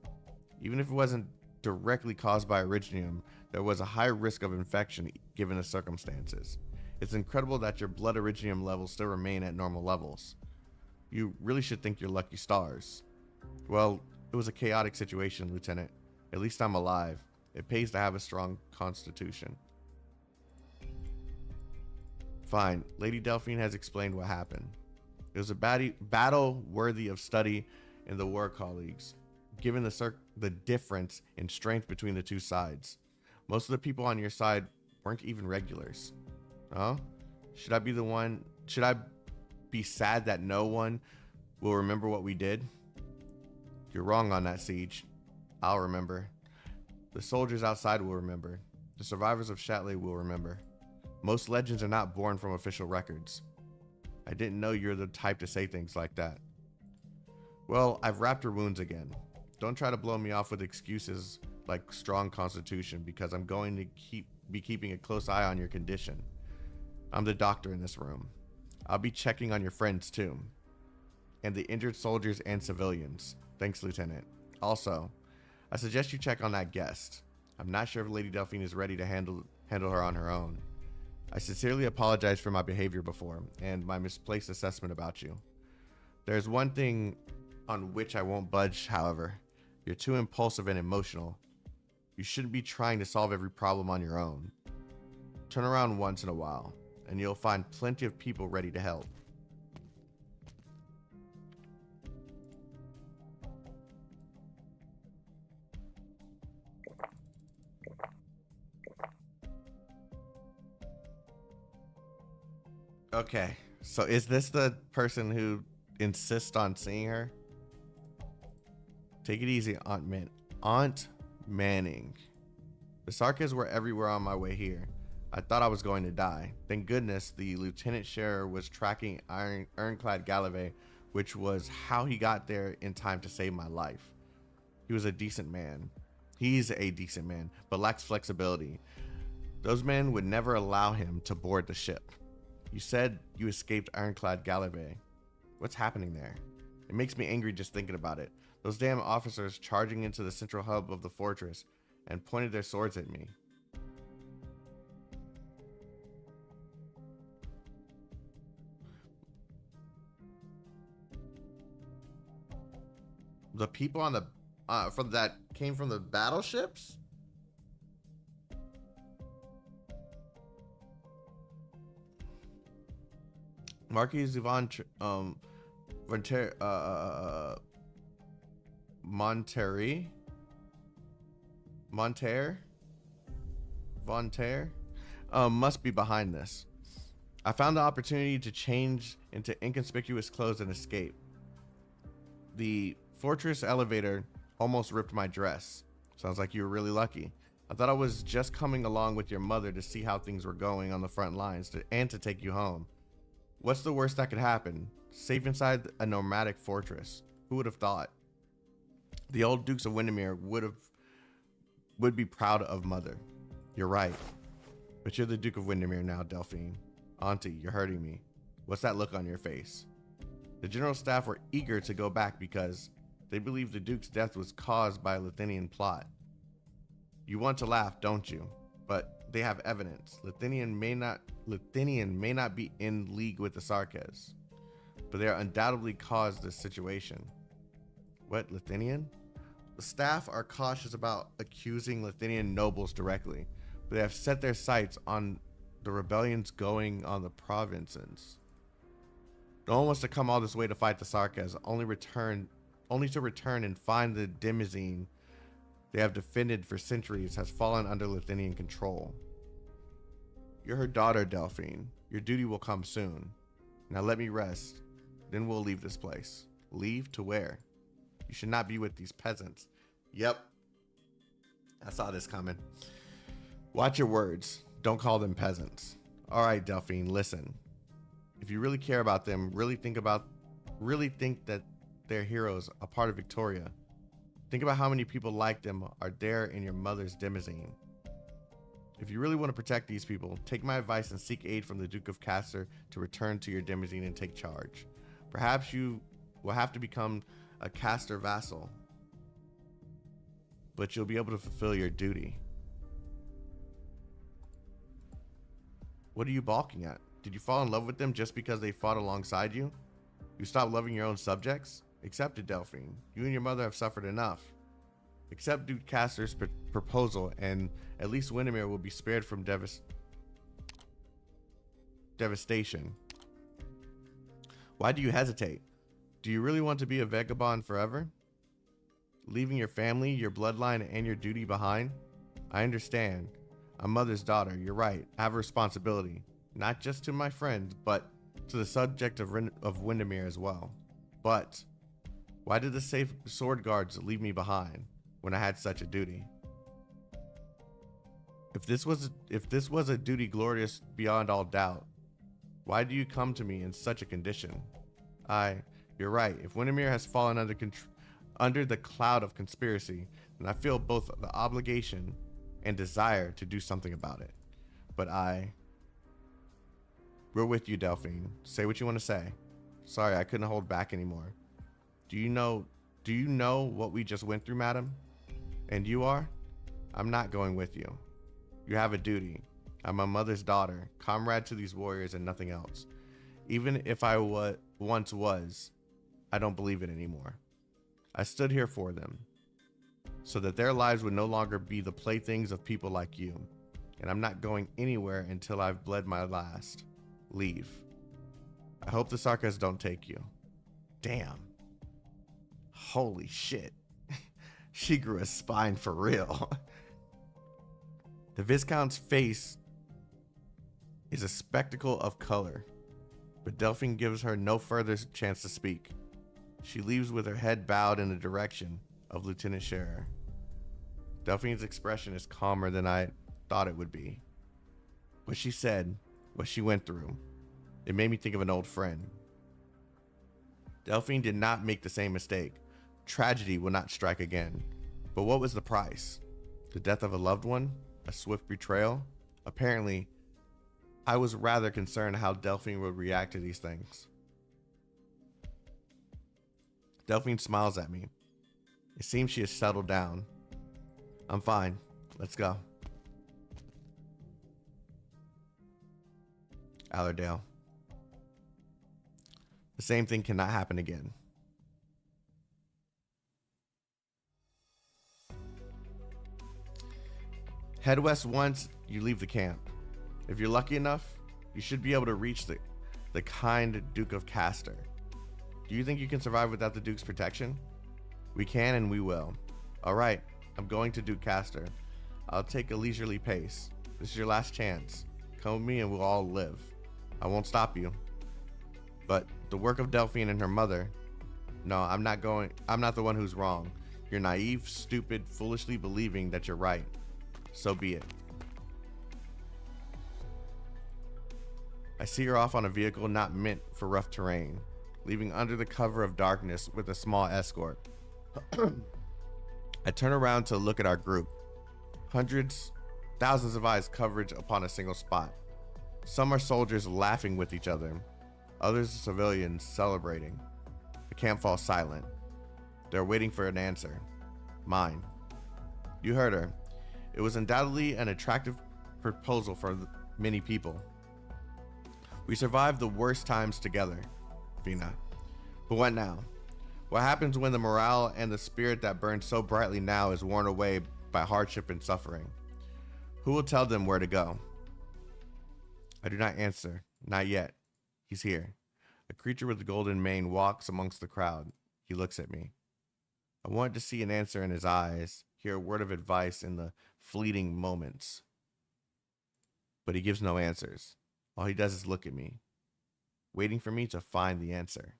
Even if it wasn't directly caused by originium, there was a high risk of infection given the circumstances. It's incredible that your blood originium levels still remain at normal levels. You really should thank your lucky stars. Well, it was a chaotic situation, Lieutenant. At least I'm alive. It pays to have a strong constitution. Fine. Lady Delphine has explained what happened. It was a battle worthy of study in the war colleagues, given the difference in strength between the two sides. Most of the people on your side weren't even regulars. Oh? Should I be sad that no one will remember what we did? You're wrong on that, Siege. I'll remember. The soldiers outside will remember. The survivors of Châtelet will remember. Most legends are not born from official records. I didn't know you're the type to say things like that. Well, I've wrapped your wounds again. Don't try to blow me off with excuses like strong constitution, because I'm going to be keeping a close eye on your condition. I'm the doctor in this room. I'll be checking on your friends too, and the injured soldiers and civilians. Thanks, Lieutenant. Also, I suggest you check on that guest. I'm not sure if Lady Delphine is ready to handle her on her own. I sincerely apologize for my behavior before and my misplaced assessment about you. There's one thing on which I won't budge, however. You're too impulsive and emotional. You shouldn't be trying to solve every problem on your own. Turn around once in a while, and you'll find plenty of people ready to help. Okay, so is this the person who insists on seeing her? Take it easy, Aunt Manning. The Sarkas were everywhere on my way here. I thought I was going to die. Thank goodness the Lieutenant Scherer was tracking Ironclad Gallivey, which was how he got there in time to save my life. He was a decent man. He's a decent man, but lacks flexibility. Those men would never allow him to board the ship. You said you escaped Ironclad Gallivey. What's happening there? It makes me angry just thinking about it. Those damn officers charging into the central hub of the fortress and pointed their swords at me. The people on the came from the battleships? Marquis Yvonne Monterre must be behind this. I found the opportunity to change into inconspicuous clothes and escape. The fortress elevator almost ripped my dress. Sounds like you were really lucky. I thought I was just coming along with your mother to see how things were going on the front lines and to take you home. What's the worst that could happen? Safe inside a nomadic fortress. Who would have thought? The old Dukes of Windermere would be proud of Mother. You're right. But you're the Duke of Windermere now, Delphine. Auntie, you're hurting me. What's that look on your face? The general staff were eager to go back because they believed the Duke's death was caused by a Lithinian plot. You want to laugh, don't you? But they have evidence. Lithinian may not be in league with the Sarkas, but they are undoubtedly caused this situation. What, Lithinian? The staff are cautious about accusing Lithinian nobles directly, but they have set their sights on the rebellions going on the provinces. No one wants to come all this way to fight the Sarkas, only to return and find the Demizine they have defended for centuries has fallen under Lithinian control. You're her daughter, Delphine. Your duty will come soon. Now let me rest. Then we'll leave this place. Leave to where? You should not be with these peasants. Yep. I saw this coming. Watch your words. Don't call them peasants. All right, Delphine, listen. If you really care about them, really think that they're heroes, a part of Victoria. Think about how many people like them are there in your mother's demizine. If you really want to protect these people, take my advice and seek aid from the Duke of Castor to return to your demizine and take charge. Perhaps you will have to become a Castor vassal, but you'll be able to fulfill your duty. What are you balking at? Did you fall in love with them just because they fought alongside you? You stopped loving your own subjects? Accept it, Delphine. You and your mother have suffered enough. Accept Duke Castor's proposal, and at least Windermere will be spared from devastation. Why do you hesitate? Do you really want to be a vagabond forever? Leaving your family, your bloodline, and your duty behind? I understand. I'm mother's daughter. You're right. I have a responsibility. Not just to my friends, but to the subject of Windermere as well. But why did the safe sword guards leave me behind when I had such a duty? If this was a duty glorious beyond all doubt, why do you come to me in such a condition? You're right. If Windermere has fallen under the cloud of conspiracy, then I feel both the obligation and desire to do something about it. But we're with you, Delphine. Say what you want to say. Sorry, I couldn't hold back anymore. Do you know what we just went through, madam? And you are? I'm not going with you. You have a duty. I'm my mother's daughter, comrade to these warriors and nothing else. Even if I once was, I don't believe it anymore. I stood here for them, so that their lives would no longer be the playthings of people like you. And I'm not going anywhere until I've bled my last. Leave. I hope the Sarkas don't take you. Damn. Holy shit. She grew a spine for real. The Viscount's face is a spectacle of color, but Delphine gives her no further chance to speak. She leaves with her head bowed in the direction of Lieutenant Scherer. Delphine's expression is calmer than I thought it would be. What she said, what she went through, it made me think of an old friend. Delphine did not make the same mistake. Tragedy will not strike again. But what was the price? The death of a loved one? A swift betrayal? Apparently, I was rather concerned how Delphine would react to these things. Delphine smiles at me. It seems she has settled down. I'm fine. Let's go. Allerdale. The same thing cannot happen again. Head west once you leave the camp. If you're lucky enough, you should be able to reach the kind Duke of Castor. Do you think you can survive without the Duke's protection? We can and we will. Alright, I'm going to Duke Castor. I'll take a leisurely pace. This is your last chance. Come with me and we'll all live. I won't stop you. But the work of Delphine and her mother... No, I'm not the one who's wrong. You're naive, stupid, foolishly believing that you're right. So be it. I see her off on a vehicle not meant for rough terrain, leaving under the cover of darkness with a small escort. I turn around to look at our group. Hundreds, thousands of eyes coverage upon a single spot. Some are soldiers laughing with each other. Others are civilians celebrating. The camp falls silent. They're waiting for an answer. Mine. You heard her. It was undoubtedly an attractive proposal for many people. We survived the worst times together, Vina. But what now? What happens when the morale and the spirit that burns so brightly now is worn away by hardship and suffering? Who will tell them where to go? I do not answer. Not yet. He's here. A creature with a golden mane walks amongst the crowd. He looks at me. I wanted to see an answer in his eyes, hear a word of advice in the fleeting moments. But he gives no answers. All he does is look at me, waiting for me to find the answer.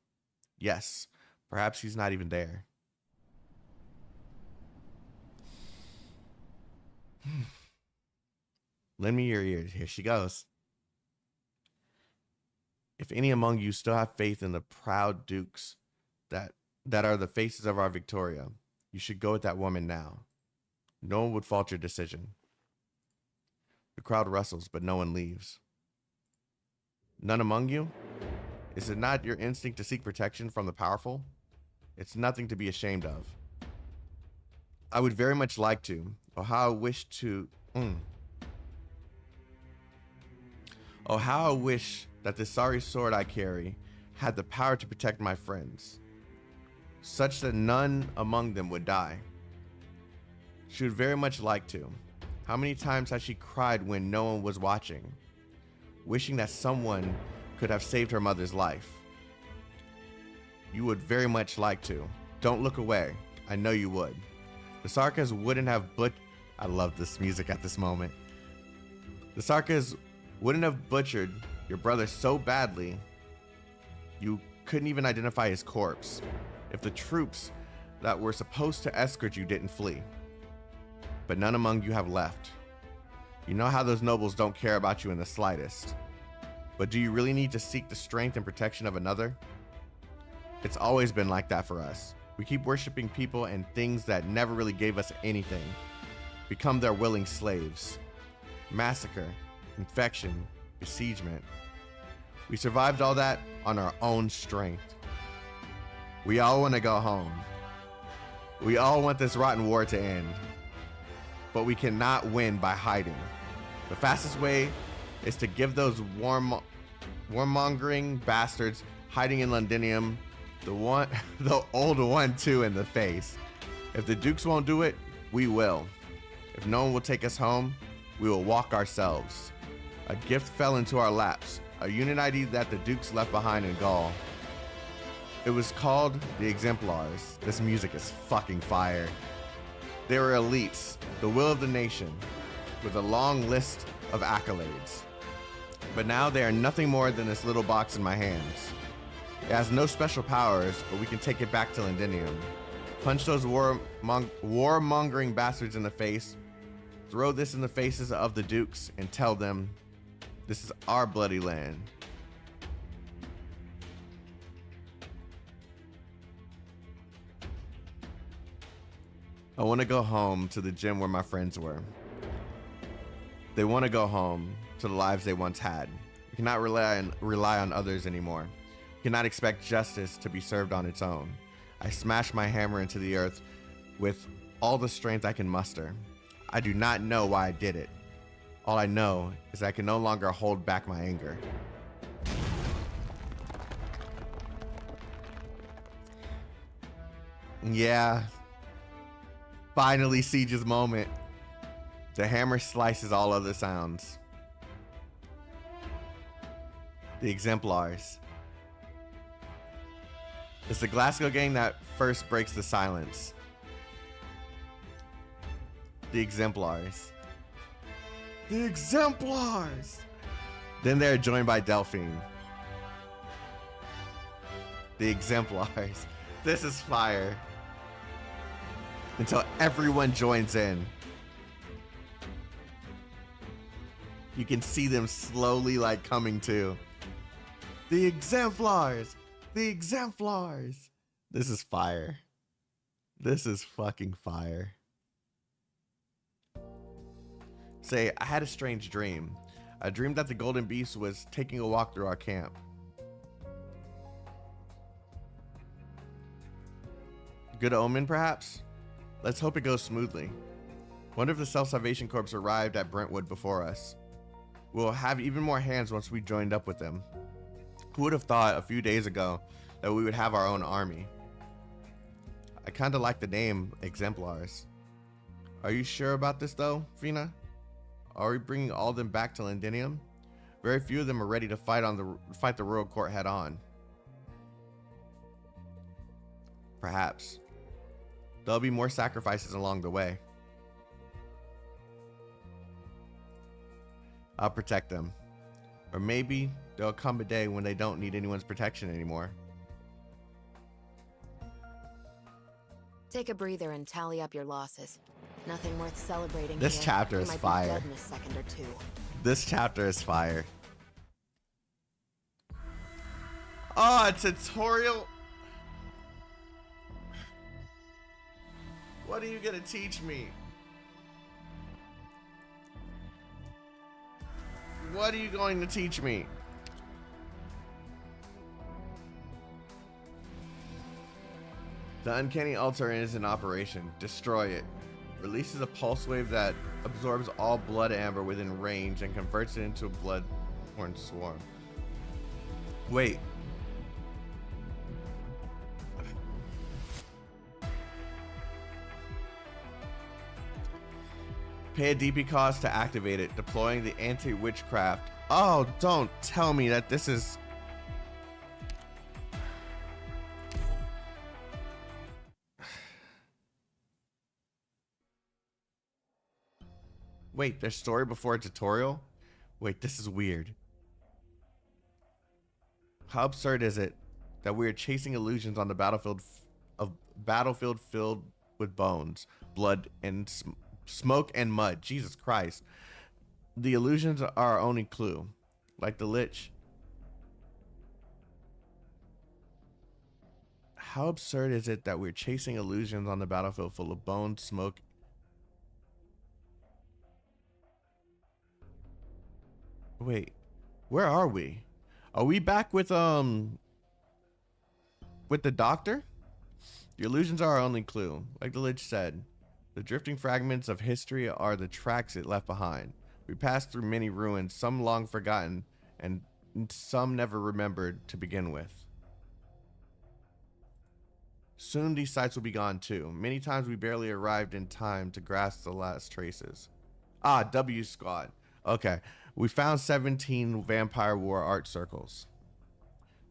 Yes, perhaps he's not even there. Lend me your ears. Here she goes. If any among you still have faith in the proud dukes that are the faces of our Victoria, you should go with that woman now. No one would fault your decision. The crowd rustles, but no one leaves. None among you? Is it not your instinct to seek protection from the powerful? It's nothing to be ashamed of. I would very much like to. Oh, how I wish to... Oh, how I wish that the sorry sword I carry had the power to protect my friends, such that none among them would die. She would very much like to. How many times has she cried when no one was watching, wishing that someone could have saved her mother's life? you would very much like to. Don't look away. I know you would. The Sarkas wouldn't have I love this music at this moment. The Sarkas wouldn't have butchered your brother so badly you couldn't even identify his corpse if the troops that were supposed to escort you didn't flee. But none among you have left. You know how those nobles don't care about you in the slightest. But do you really need to seek the strength and protection of another? It's always been like that for us. We keep worshiping people and things that never really gave us anything. Become their willing slaves. Massacre, infection, besiegement. We survived all that on our own strength. We all want to go home. We all want this rotten war to end. But we cannot win by hiding. The fastest way is to give those warmongering bastards hiding in Londinium the old 1-2 in the face. If the Dukes won't do it, we will. If no one will take us home, we will walk ourselves. A gift fell into our laps, a unit ID that the Dukes left behind in Gaul. It was called the Exemplars. This music is fucking fire. They were elites, the will of the nation, with a long list of accolades. But now they are nothing more than this little box in my hands. It has no special powers, but we can take it back to Londinium. Punch those warmongering bastards in the face, throw this in the faces of the Dukes, and tell them, this is our bloody land. I want to go home to the gym where my friends were. They want to go home to the lives they once had. You cannot rely on others anymore. You cannot expect justice to be served on its own. I smash my hammer into the earth with all the strength I can muster. I do not know why I did it. All I know is I can no longer hold back my anger. Yeah. Finally, Siege's moment. The hammer slices all other sounds. The Exemplars. It's the Glasgow gang that first breaks the silence. The Exemplars. The Exemplars! Then they're joined by Delphine. The Exemplars. This is fire. Until everyone joins in. You can see them slowly like coming to. The Exemplars! The Exemplars! This is fire. This is fucking fire. Say, I had a strange dream. I dreamed that the Golden Beast was taking a walk through our camp. Good omen, perhaps? Let's hope it goes smoothly. Wonder if the Self-Salvation Corps arrived at Brentwood before us. We'll have even more hands once we joined up with them. Who would have thought a few days ago that we would have our own army? I kinda like the name Exemplars. Are you sure about this though, Fina? Are we bringing all of them back to Londinium? Very few of them are ready to fight the royal court head on. Perhaps. There'll be more sacrifices along the way. I'll protect them. Or maybe there'll come a day when they don't need anyone's protection anymore. Take a breather and tally up your losses. Nothing worth celebrating. This here. chapter You is might be fire. dead in a second or two. This chapter is fire. Oh, a tutorial. What are you gonna teach me? What are you going to teach me? The uncanny altar is in operation. Destroy it. Releases a pulse wave that absorbs all blood amber within range and converts it into a bloodborne swarm. Wait. Pay a DP cost to activate it, deploying the anti-witchcraft. Oh, don't tell me that this is... Wait, there's story before a tutorial? Wait, this is weird. How absurd is it that we are chasing illusions on the battlefield filled with bones, blood, and smoke and mud? Jesus Christ. The illusions are our only clue. Like the Lich. How absurd is it that we're chasing illusions on the battlefield full of bones, smoke? Wait, where are we? Are we back with the doctor? The illusions are our only clue. Like the Lich said, the drifting fragments of history are the tracks it left behind. We passed through many ruins, some long forgotten, and some never remembered to begin with. Soon these sites will be gone too. Many times we barely arrived in time to grasp the last traces. Ah, W Squad. Okay, we found 17 Vampire War art circles.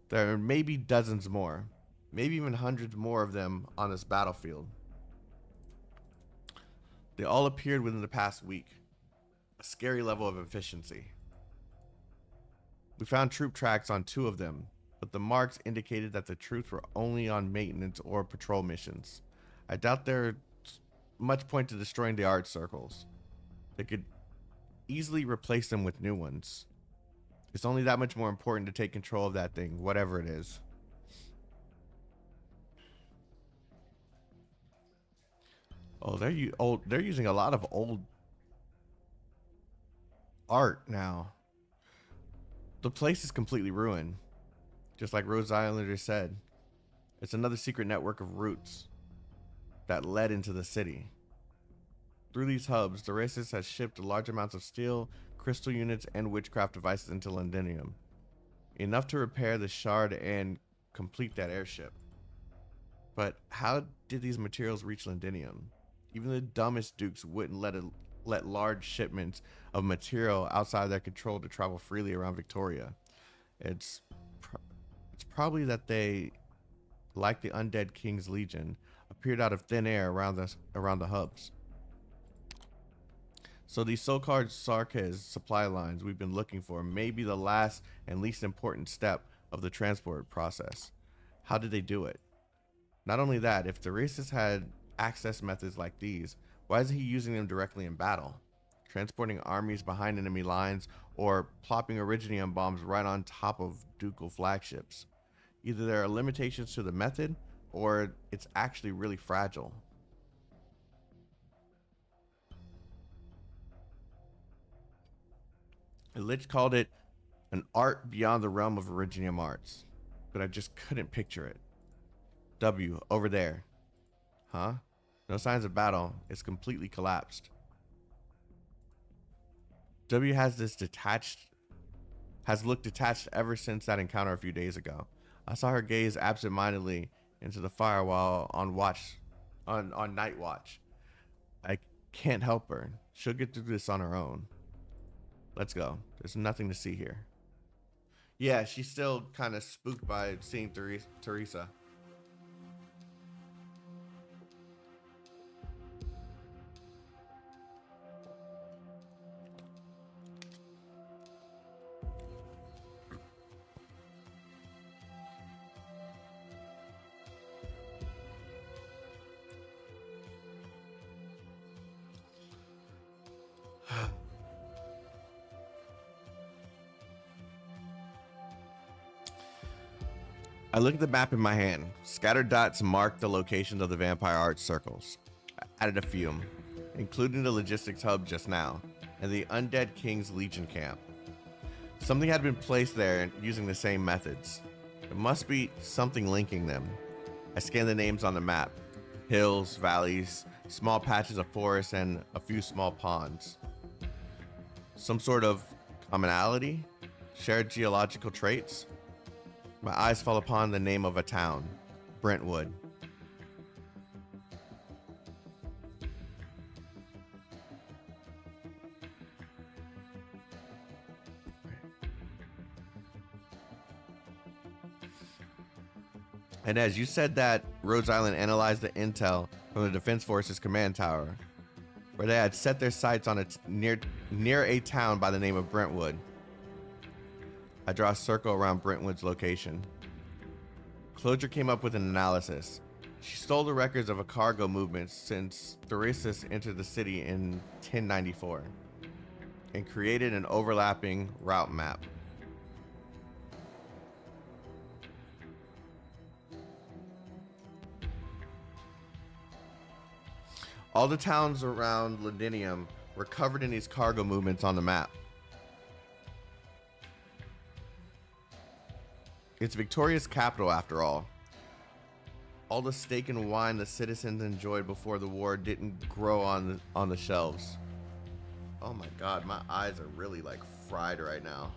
There may be dozens more, maybe even hundreds more of them on this battlefield. They all appeared within the past week. A scary level of efficiency. We found troop tracks on 2 of them, but the marks indicated that the troops were only on maintenance or patrol missions. I doubt there's much point to destroying the art circles. They could easily replace them with new ones. It's only that much more important to take control of that thing, whatever it is. Oh, they're using a lot of old art now. The place is completely ruined. Just like Rhodes Island said, it's another secret network of routes that led into the city. Through these hubs, the races has shipped large amounts of steel, crystal units, and witchcraft devices into Londinium. Enough to repair the shard and complete that airship. But how did these materials reach Londinium? Even the dumbest dukes wouldn't let large shipments of material outside their control to travel freely around Victoria. It's probably that they, like the Undead King's Legion, appeared out of thin air around the hubs. So these so-called Sarkaz supply lines we've been looking for may be the last and least important step of the transport process. How did they do it? Not only that, if the racists had access methods like these, why isn't he using them directly in battle? Transporting armies behind enemy lines or plopping Originium bombs right on top of ducal flagships. Either there are limitations to the method or it's actually really fragile. Lich called it an art beyond the realm of Originium arts, but I just couldn't picture it. W, over there. Huh? No signs of battle. It's completely collapsed. W has looked detached ever since that encounter a few days ago. I saw her gaze absent-mindedly into the fire while on night watch. I can't help her. She'll get through this on her own. Let's go. There's nothing to see here. Yeah, she's still kind of spooked by seeing Teresa. I look at the map in my hand. Scattered dots mark the locations of the vampire art circles. I added a few, including the logistics hub just now, and the Undead King's Legion camp. Something had been placed there using the same methods. There must be something linking them. I scanned the names on the map. Hills, valleys, small patches of forest, and a few small ponds. Some sort of commonality? Shared geological traits? My eyes fall upon the name of a town, Brentwood. And as you said that Rhodes Island analyzed the intel from the Defense Forces command tower. where they had set their sights on near a town by the name of Brentwood. I draw a circle around Brentwood's location. Closure came up with an analysis. She stole the records of a cargo movement since Thurissus entered the city in 1094 and created an overlapping route map. All the towns around Londinium were covered in these cargo movements on the map. It's Victoria's capital, after all. All the steak and wine the citizens enjoyed before the war didn't grow on the shelves. Oh my god, my eyes are really like fried right now.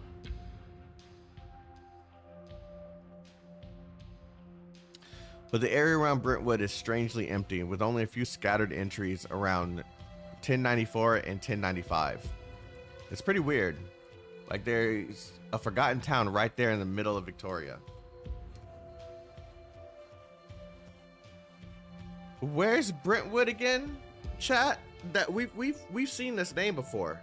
But the area around Brentwood is strangely empty, with only a few scattered entries around 1094 and 1095. It's pretty weird. Like there's a forgotten town right there in the middle of Victoria. Where's Brentwood again, chat? That we've seen this name before.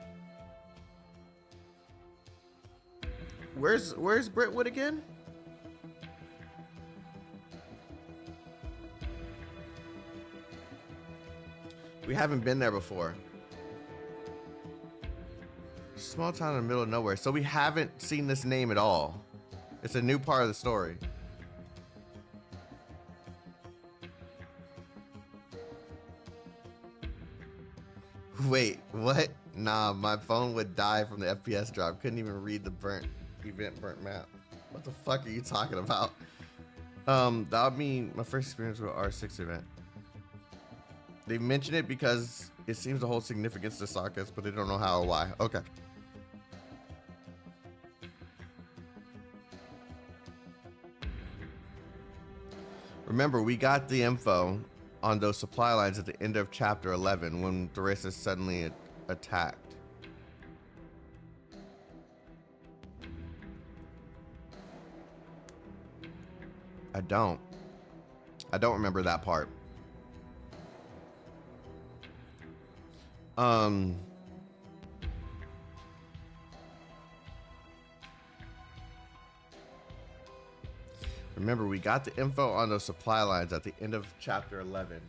Where's Brentwood again? We haven't been there before. Small town in the middle of nowhere. So we haven't seen this name at all. It's a new part of the story. Wait, what? Nah, my phone would die from the FPS drop. Couldn't even read the burnt map. What the fuck are you talking about? That would mean my first experience with R6 event. They mention it because it seems to hold significance to sockets, but they don't know how or why. Okay. Remember, we got the info on those supply lines at the end of chapter 11 when Thurissus suddenly attacked. I don't remember that part. Remember, we got the info on those supply lines at the end of chapter 11.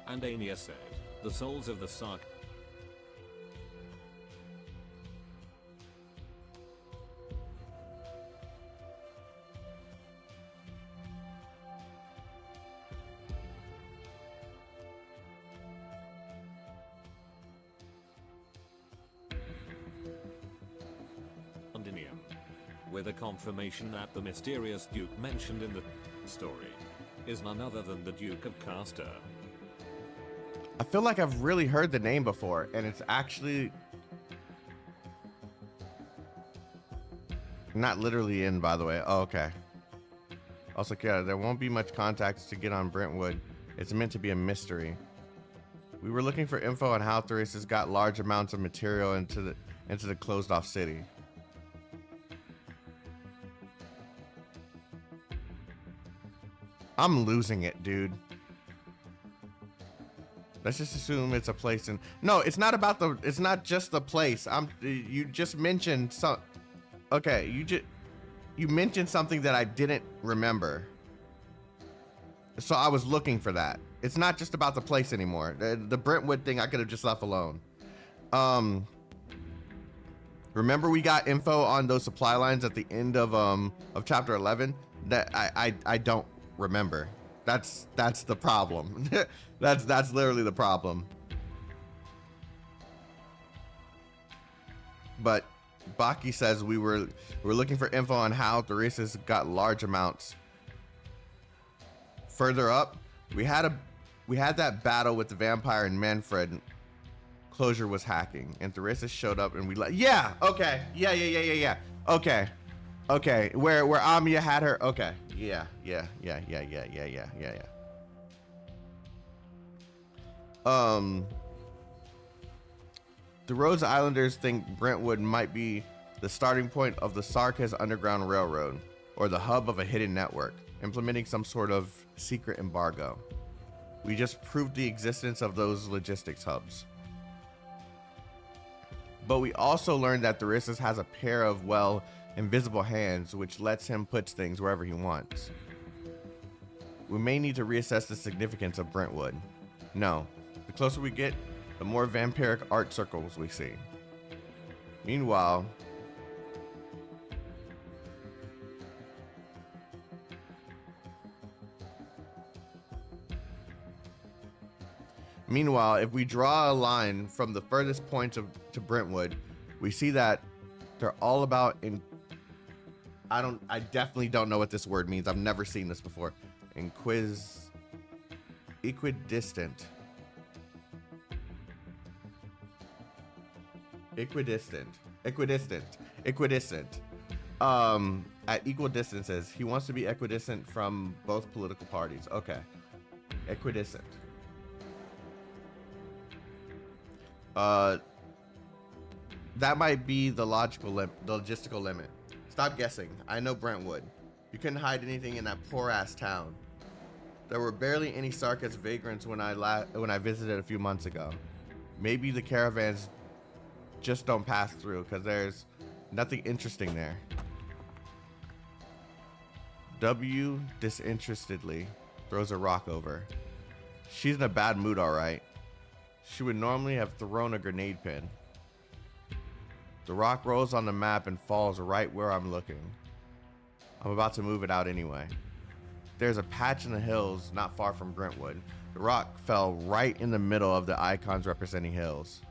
And Amiya said, the souls of the Sark. Londinium. With a confirmation that the mysterious Duke mentioned in the story is none other than the Duke of Castor. I feel like I've really heard the name before, and it's actually not literally in, by the way. Oh, okay. Also, yeah, there won't be much contacts to get on Brentwood. It's meant to be a mystery. We were looking for info on how Thurissus got large amounts of material into the closed off city. I'm losing it, dude. Let's just assume it's a place in. No, it's not about the. It's not just the place. You just mentioned some. Okay, you mentioned something that I didn't remember. So I was looking for that. It's not just about the place anymore. The Brentwood thing I could have just left alone. Remember we got info on those supply lines at the end of chapter 11 that I don't remember. That's the problem. That's literally the problem. But Baki says we were looking for info on how Thurissus got large amounts. Further up, we had that battle with the vampire and Manfred. Closure was hacking, and Thurissus showed up, and we yeah, okay, yeah. Okay, Okay, where Amiya had her. Okay, yeah. The Rhodes Islanders think Brentwood might be the starting point of the Sarkis Underground Railroad, or the hub of a hidden network, implementing some sort of secret embargo. We just proved the existence of those logistics hubs. But we also learned that Therissus has a pair of, well, invisible hands, which lets him put things wherever he wants. We may need to reassess the significance of Brentwood. No, the closer we get, the more vampiric art circles we see. Meanwhile, if we draw a line from the furthest point to Brentwood, we see that they're all about I definitely don't know what this word means. I've never seen this before. Equidistant. At equal distances. He wants to be equidistant from both political parties. Okay. Equidistant. That might be the logistical limit. Stop guessing. I know Brentwood. You couldn't hide anything in that poor-ass town. There were barely any Sarkis vagrants when I visited a few months ago. Maybe the caravans just don't pass through because there's nothing interesting there. W disinterestedly throws a rock over. She's in a bad mood, all right. She would normally have thrown a grenade pin. The rock rolls on the map and falls right where I'm looking. I'm about to move it out anyway. There's a patch in the hills not far from Brentwood. The rock fell right in the middle of the icons representing hills.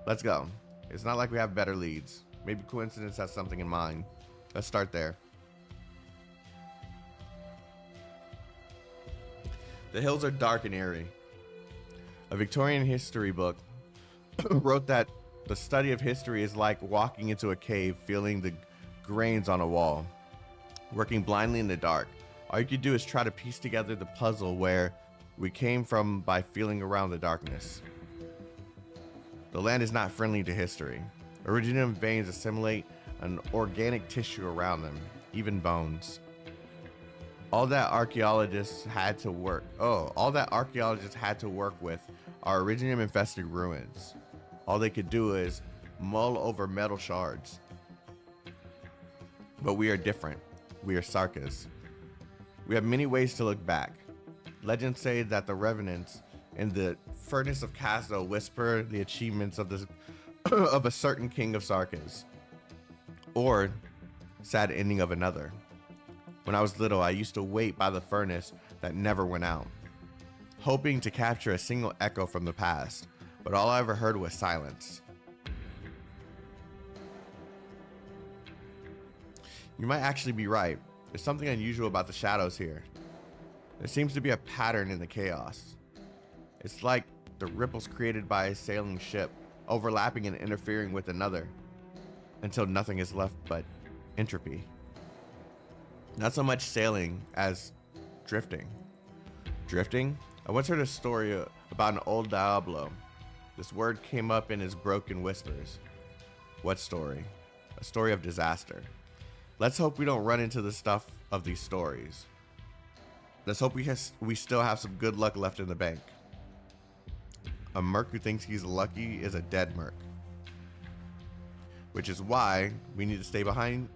Let's go. It's not like we have better leads. Maybe coincidence has something in mind. Let's start there. The hills are dark and eerie. A Victorian history book wrote that the study of history is like walking into a cave, feeling the grains on a wall, working blindly in the dark. All you could do is try to piece together the puzzle where we came from by feeling around the darkness. The land is not friendly to history. Originum veins assimilate an organic tissue around them, even bones. All that archaeologists had to work with are Originum infested ruins. All they could do is mull over metal shards. But we are different. We are Sarkis. We have many ways to look back. Legends say that the revenants in the furnace of Casdo whisper the achievements of a certain king of Sarkis, or sad ending of another. When I was little, I used to wait by the furnace that never went out, hoping to capture a single echo from the past, but all I ever heard was silence. You might actually be right. There's something unusual about the shadows here. There seems to be a pattern in the chaos. It's like the ripples created by a sailing ship, overlapping and interfering with another, until nothing is left but entropy. Not so much sailing as drifting. Drifting? I once heard a story about an old Diablo. This word came up in his broken whispers. What story? A story of disaster. Let's hope we don't run into the stuff of these stories. Let's hope we still have some good luck left in the bank. A merc who thinks he's lucky is a dead merc. Which is why we need to stay behind.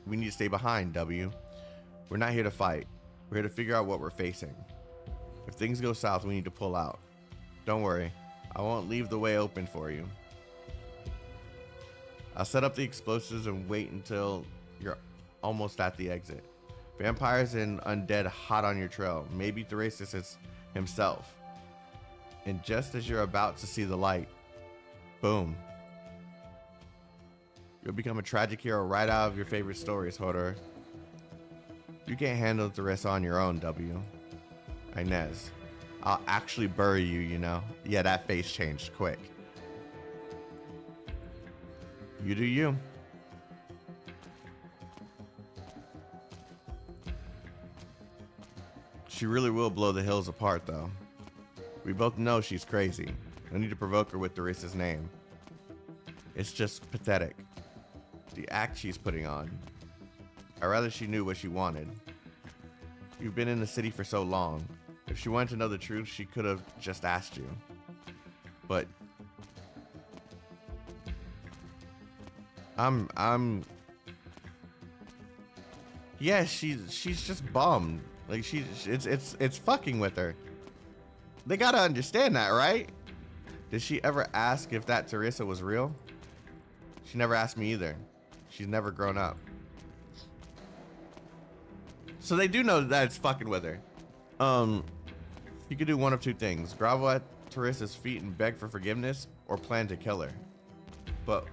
We need to stay behind, W. We're not here to fight. We're here to figure out what we're facing. If things go south, we need to pull out. Don't worry. I won't leave the way open for you. I'll set up the explosives and wait until you're almost at the exit. Vampires and undead hot on your trail. Maybe Therissus is himself. And just as you're about to see the light, boom. You'll become a tragic hero right out of your favorite stories, Hodor. You can't handle Therissus on your own, W. Inez. I'll actually bury you, you know. Yeah, that face changed quick. You do you. She really will blow the hills apart, though. We both know she's crazy. No need to provoke her with Dorissa's name. It's just pathetic. The act she's putting on. I'd rather she knew what she wanted. You've been in the city for so long. If she wanted to know the truth, she could have just asked you. But yeah, she's just bummed. Like it's fucking with her. They gotta understand that, right? Did she ever ask if that Teresa was real? She never asked me either. She's never grown up. So they do know that it's fucking with her. You could do one of two things: grovel at Teresa's feet and beg for forgiveness, or plan to kill her. But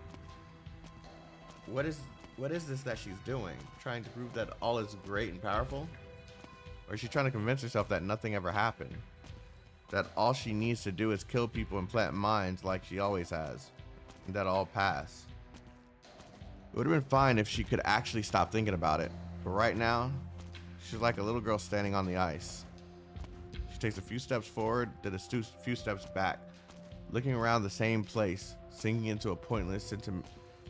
what is this that she's doing? Trying to prove that all is great and powerful? Or is she trying to convince herself that nothing ever happened? That all she needs to do is kill people and plant mines like she always has, and that all pass? It would have been fine if she could actually stop thinking about it, but right now, she's like a little girl standing on the ice. She takes a few steps forward, then a few steps back, looking around the same place, sinking into a pointless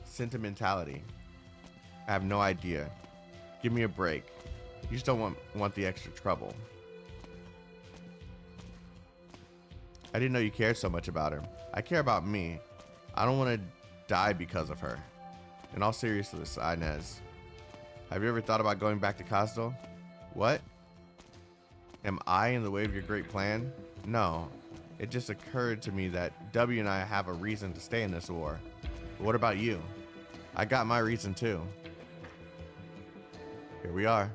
sentimentality. I have no idea. Give me a break. You just don't want the extra trouble. I didn't know you cared so much about her. I care about me. I don't want to die because of her. In all seriousness, Inez, have you ever thought about going back to Castle? What? Am I in the way of your great plan? No. It just occurred to me that W and I have a reason to stay in this war. But what about you? I got my reason too. Here we are.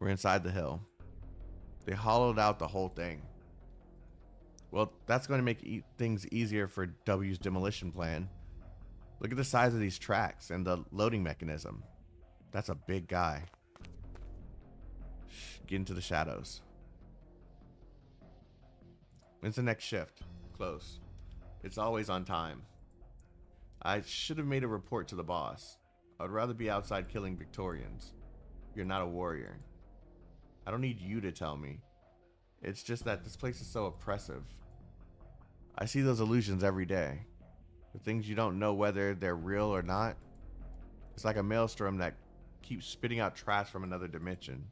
We're inside the hill. They hollowed out the whole thing. Well, that's going to make things easier for W's demolition plan. Look at the size of these tracks and the loading mechanism. That's a big guy. Shh, get into the shadows. When's the next shift? Close. It's always on time. I should have made a report to the boss. I'd rather be outside killing Victorians. You're not a warrior. I don't need you to tell me. It's just that this place is so oppressive. I see those illusions every day. The things you don't know whether they're real or not. It's like a maelstrom that keeps spitting out trash from another dimension.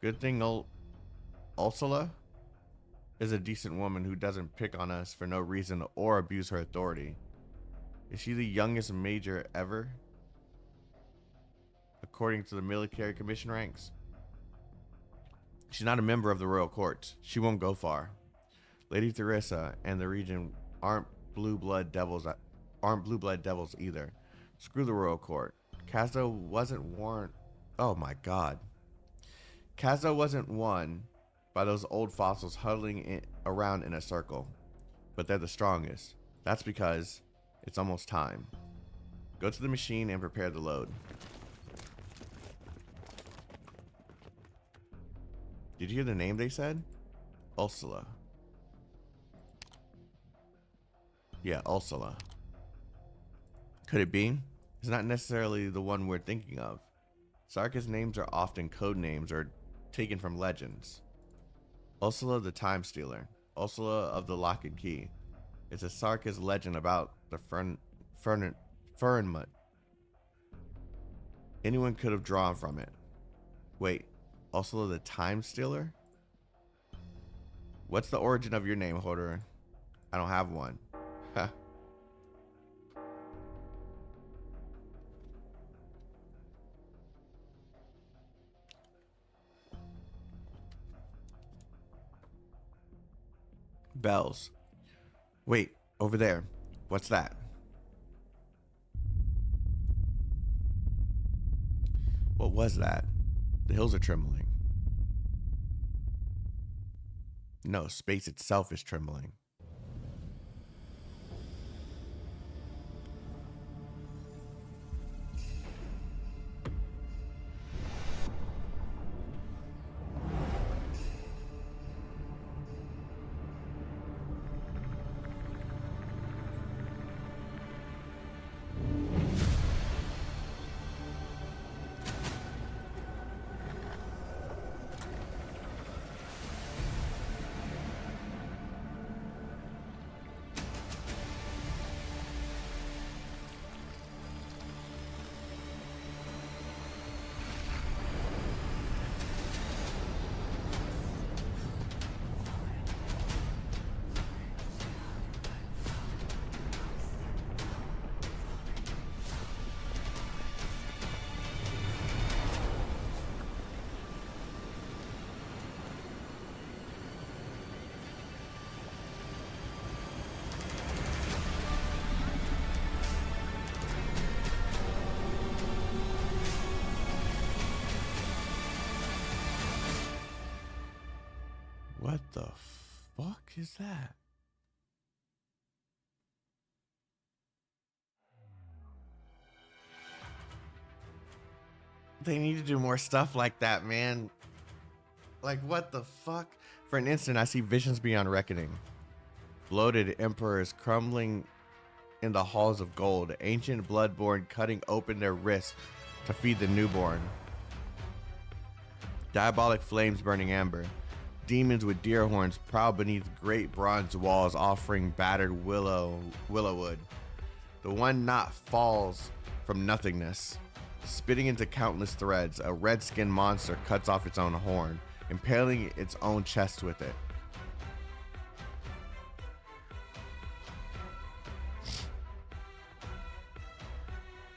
Good thing Ursula is a decent woman who doesn't pick on us for no reason or abuse her authority. Is she the youngest major ever? According to the military commission ranks? She's not a member of the royal court. She won't go far. Lady Teresa and the region aren't blue blood devils either. Screw the royal court. Kazdo wasn't warned. Oh my god. Kazdo wasn't won by those old fossils huddling around in a circle. But they're the strongest. That's because it's almost time. Go to the machine and prepare the load. Did you hear the name they said? Ursula. Yeah, Ursula. Could it be? It's not necessarily the one we're thinking of. Sarkis names are often code names or taken from legends. Ursula the Time Stealer. Ursula of the Lock and Key. It's a Sarkis legend about the Fernmut. Anyone could have drawn from it. Wait, Ursula the Time Stealer? What's the origin of your name, Hoarder? I don't have one. Huh. Bells. Wait, over there. What's that? What was that? The hills are trembling. No, space itself is trembling. the fuck is that? They need to do more stuff like that, man. Like, what the fuck? For an instant, I see visions beyond reckoning. Bloated emperors crumbling in the halls of gold. Ancient bloodborn cutting open their wrists to feed the newborn. Diabolic flames burning amber. Demons with deer horns prowl beneath great bronze walls offering battered willow wood. The one knot falls from nothingness. Spitting into countless threads, a red-skinned monster cuts off its own horn, impaling its own chest with it.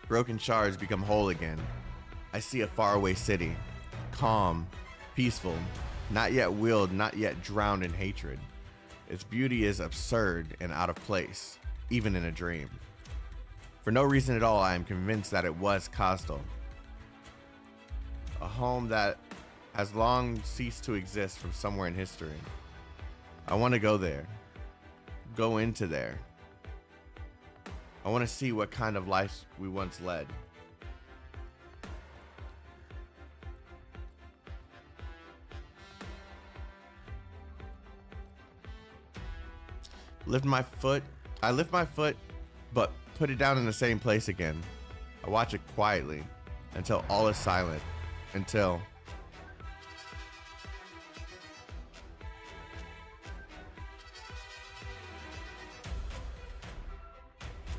Broken shards become whole again. I see a faraway city. Calm, peaceful, not yet willed, not yet drowned in hatred. Its beauty is absurd and out of place, even in a dream. For no reason at all, I am convinced that it was Kostal. A home that has long ceased to exist from somewhere in history. I want to go there. Go into there. I want to see what kind of life we once led. I lift my foot, but put it down in the same place again. I watch it quietly until all is silent. Until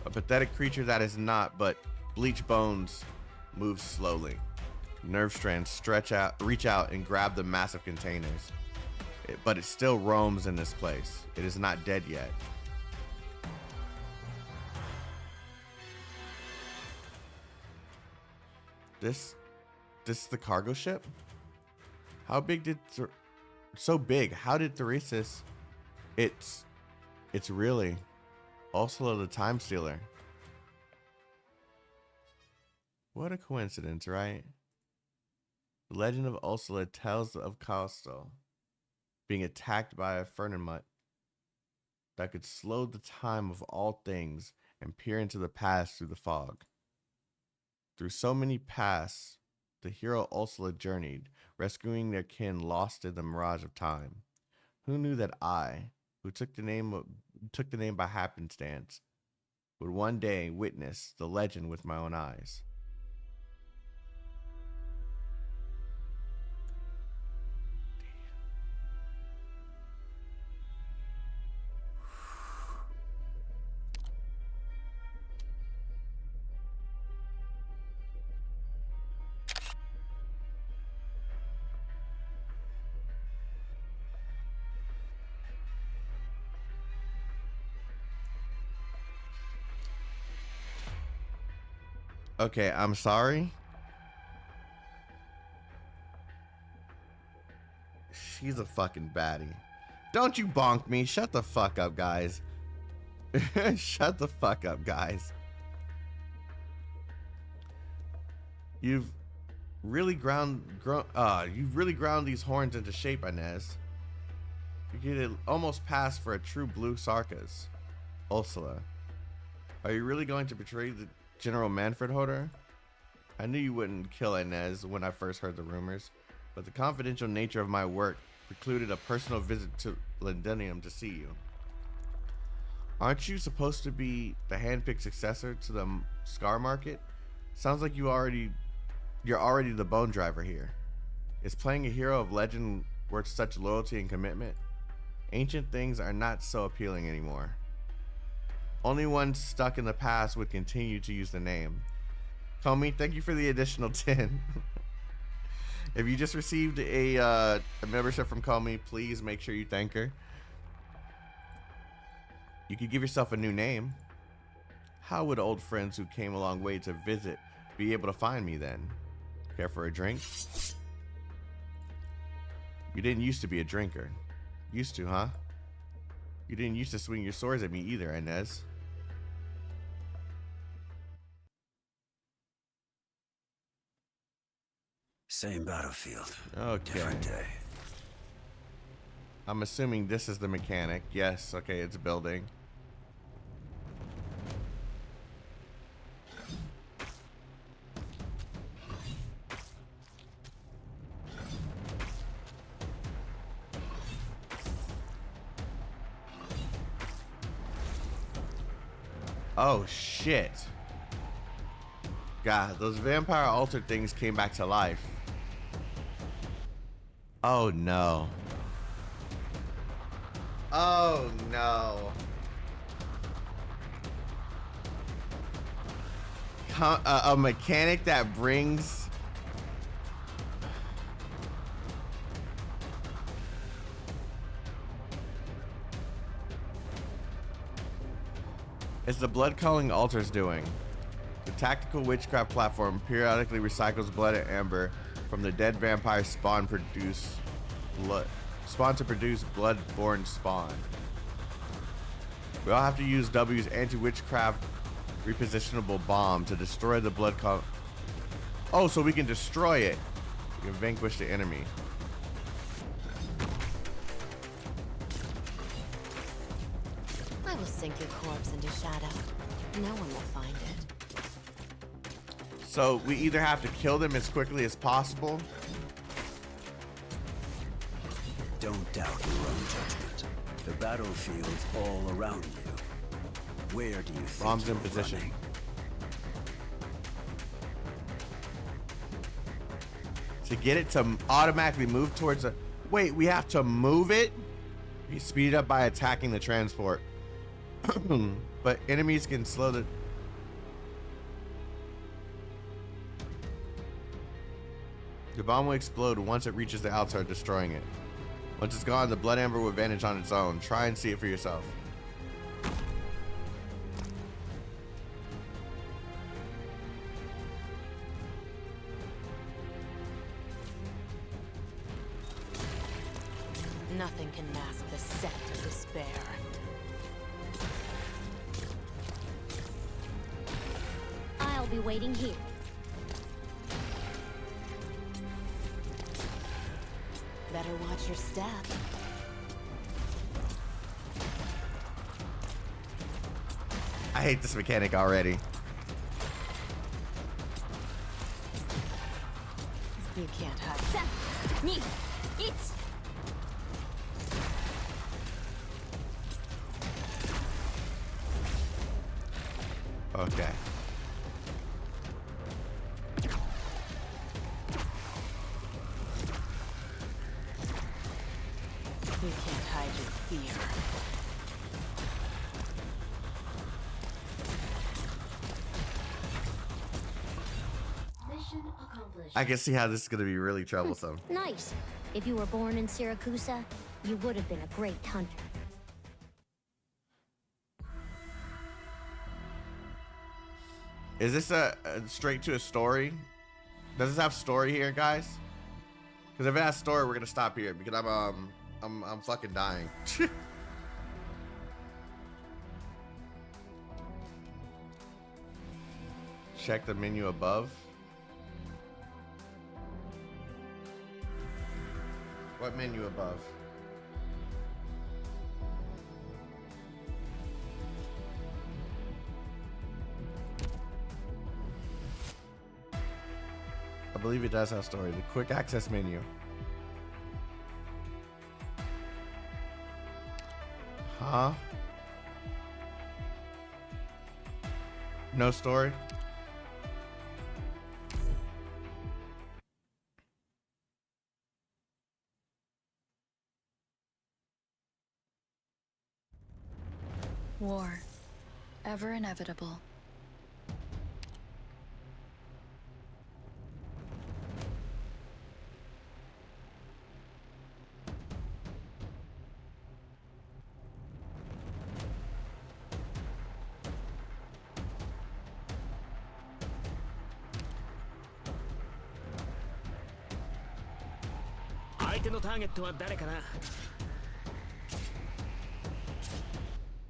a pathetic creature that is not but bleached bones moves slowly. Nerve strands reach out and grab the massive containers. But it still roams in this place. It is not dead yet. This the cargo ship? How big did so big? How did Theresis? It's really Ursula the Time Stealer. What a coincidence, right? The legend of Ursula tells of Kostal being attacked by a Fernamut that could slow the time of all things and peer into the past through the fog. Through so many paths, the hero Ursula journeyed, rescuing their kin lost in the mirage of time. Who knew that I, who took the name by happenstance, would one day witness the legend with my own eyes? Okay, I'm sorry. She's a fucking baddie. Don't you bonk me. Shut the fuck up, guys. Shut the fuck up, guys. You've really ground these horns into shape, Inez. You could almost pass for a true blue Sarkas. Ursula, are you really going to betray the General Manfred Hodder? I knew you wouldn't kill Inez when I first heard the rumors, but the confidential nature of my work precluded a personal visit to Lindenium to see you. Aren't you supposed to be the handpicked successor to the Scar Market? Sounds like you're already the bone driver here. Is playing a hero of legend worth such loyalty and commitment? Ancient things are not so appealing anymore. Only one stuck in the past would continue to use the name. Comey, thank you for the additional 10. If you just received a membership from Comey, please make sure you thank her. You could give yourself a new name. How would old friends who came a long way to visit be able to find me then? Care for a drink? You didn't used to be a drinker. Used to, huh? You didn't used to swing your swords at me either, Inez. Same battlefield. Okay. Different day. I'm assuming this is the mechanic. Yes, okay, it's building. Oh shit. God, those vampire altered things came back to life. Oh no. Oh no. A mechanic that brings It's the blood culling altars doing. The tactical witchcraft platform periodically recycles blood and amber from the dead vampire spawn to produce blood-borne spawn. We all have to use W's anti-witchcraft repositionable bomb to destroy the blood cull. Oh, so we can destroy it. We can vanquish the enemy. I will sink your corpse into shadow. No one will find it. So we either have to kill them as quickly as possible. Don't doubt your own judgment. The battlefield's all around you. Where do you think Bombs in you're position. running? To get it to automatically move towards a... Wait, we have to move it? You speed it up by attacking the transport. But enemies can slow the... The bomb will explode once it reaches the outside, destroying it. Once it's gone, the blood amber will vanish on its own. Try and see it for yourself. Nothing can mask the scent of despair. I'll be waiting here. Better watch your step. I hate this mechanic already. You can't hide. Me, it's. Okay. You can't hide your fear. Mission accomplished. I can see how this is going to be really troublesome. Nice. If you were born in Siracusa, you would have been a great hunter. Is this a straight to a story? Does this have story here, guys? Because if it has story, we're gonna stop here because I'm fucking dying. Check the menu above. What menu above? I believe it does have story. The quick access menu. Huh? No story? War. Ever inevitable.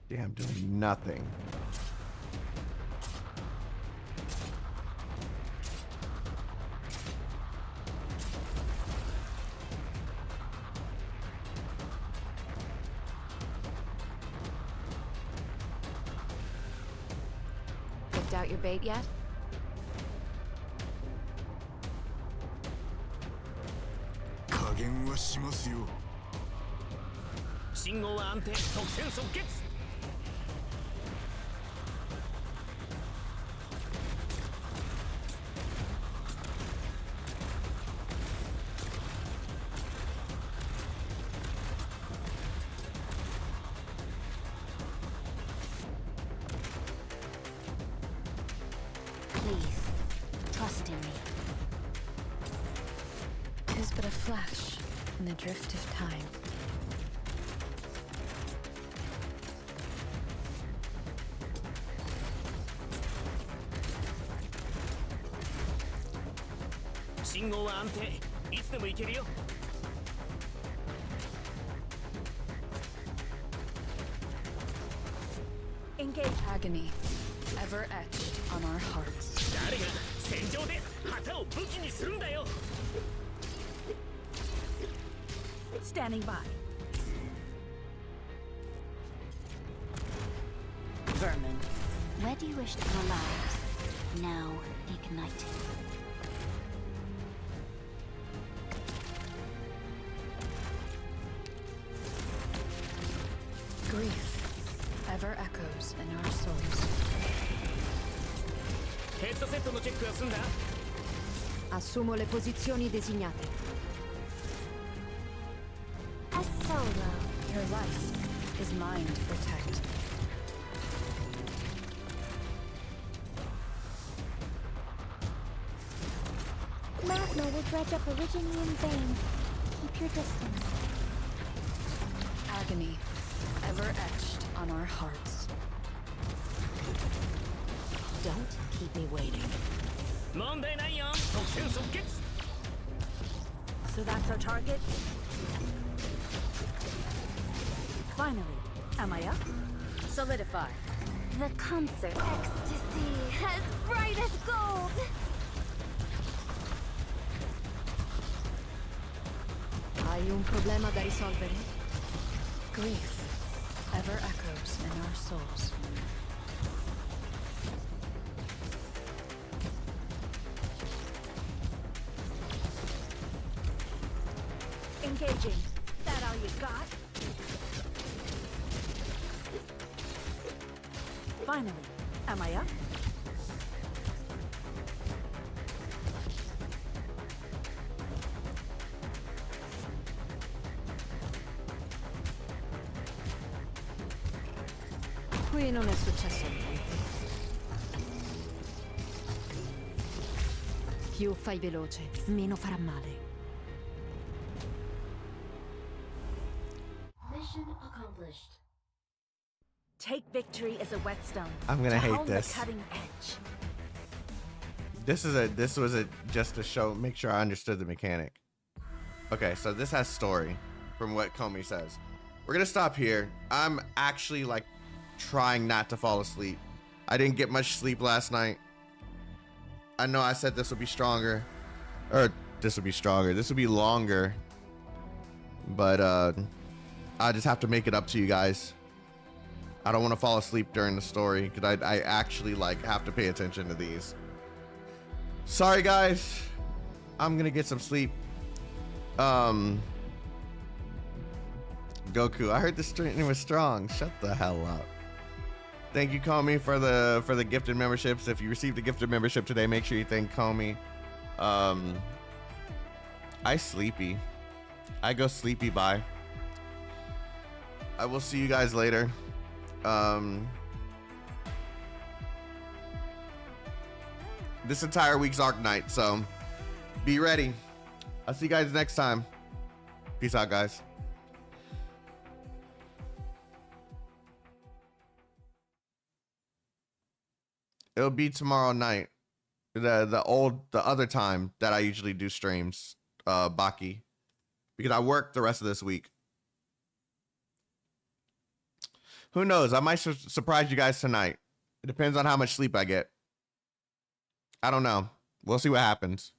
Damn, doing nothing. Checked out your bait yet? Please, trust in me. 'Tis but a flash in the drift of time. Engage. Agony, ever etched on our hearts. Standing by. Vermin, where do you wish to go lives? Now ignited. Grief ever echoes in our souls. Assumo le posizioni designate. A solo. Your life is mine to protect. Magma will dredge up Originian veins. Keep your distance. Agony, ever etched on our hearts. Don't keep me waiting. So that's our target? Finally. Amiya? Solidify. The concert ecstasy, as bright as gold. Hai un problema da risolvere? Grief ever echoes in our souls. Engaging. That all you got? Finally. Amiya? Qui non è successo niente. Più fai veloce, meno farà male. Mission accomplished. Take victory as a whetstone. I'm gonna to hate hone this. The cutting edge. This was just to show, make sure I understood the mechanic. Okay, so this has story from what Comey says. We're gonna stop here. I'm actually like trying not to fall asleep. I didn't get much sleep last night. I know I said this would be stronger, or this would be stronger. This would be longer, but I just have to make it up to you guys. I don't want to fall asleep during the story because I actually like have to pay attention to these. Sorry guys, I'm gonna get some sleep. Goku, I heard the stream was strong. Shut the hell up. Thank you, Comey, for the gifted memberships. If you received a gifted membership today, make sure you thank Comey. I sleepy. I go sleepy. Bye. I will see you guys later. This entire week's Arknights, so be ready. I'll see you guys next time. Peace out, guys. It'll be tomorrow night. The other time that I usually do streams, Baki, because I work the rest of this week. Who knows? I might surprise you guys tonight. It depends on how much sleep I get. I don't know. We'll see what happens.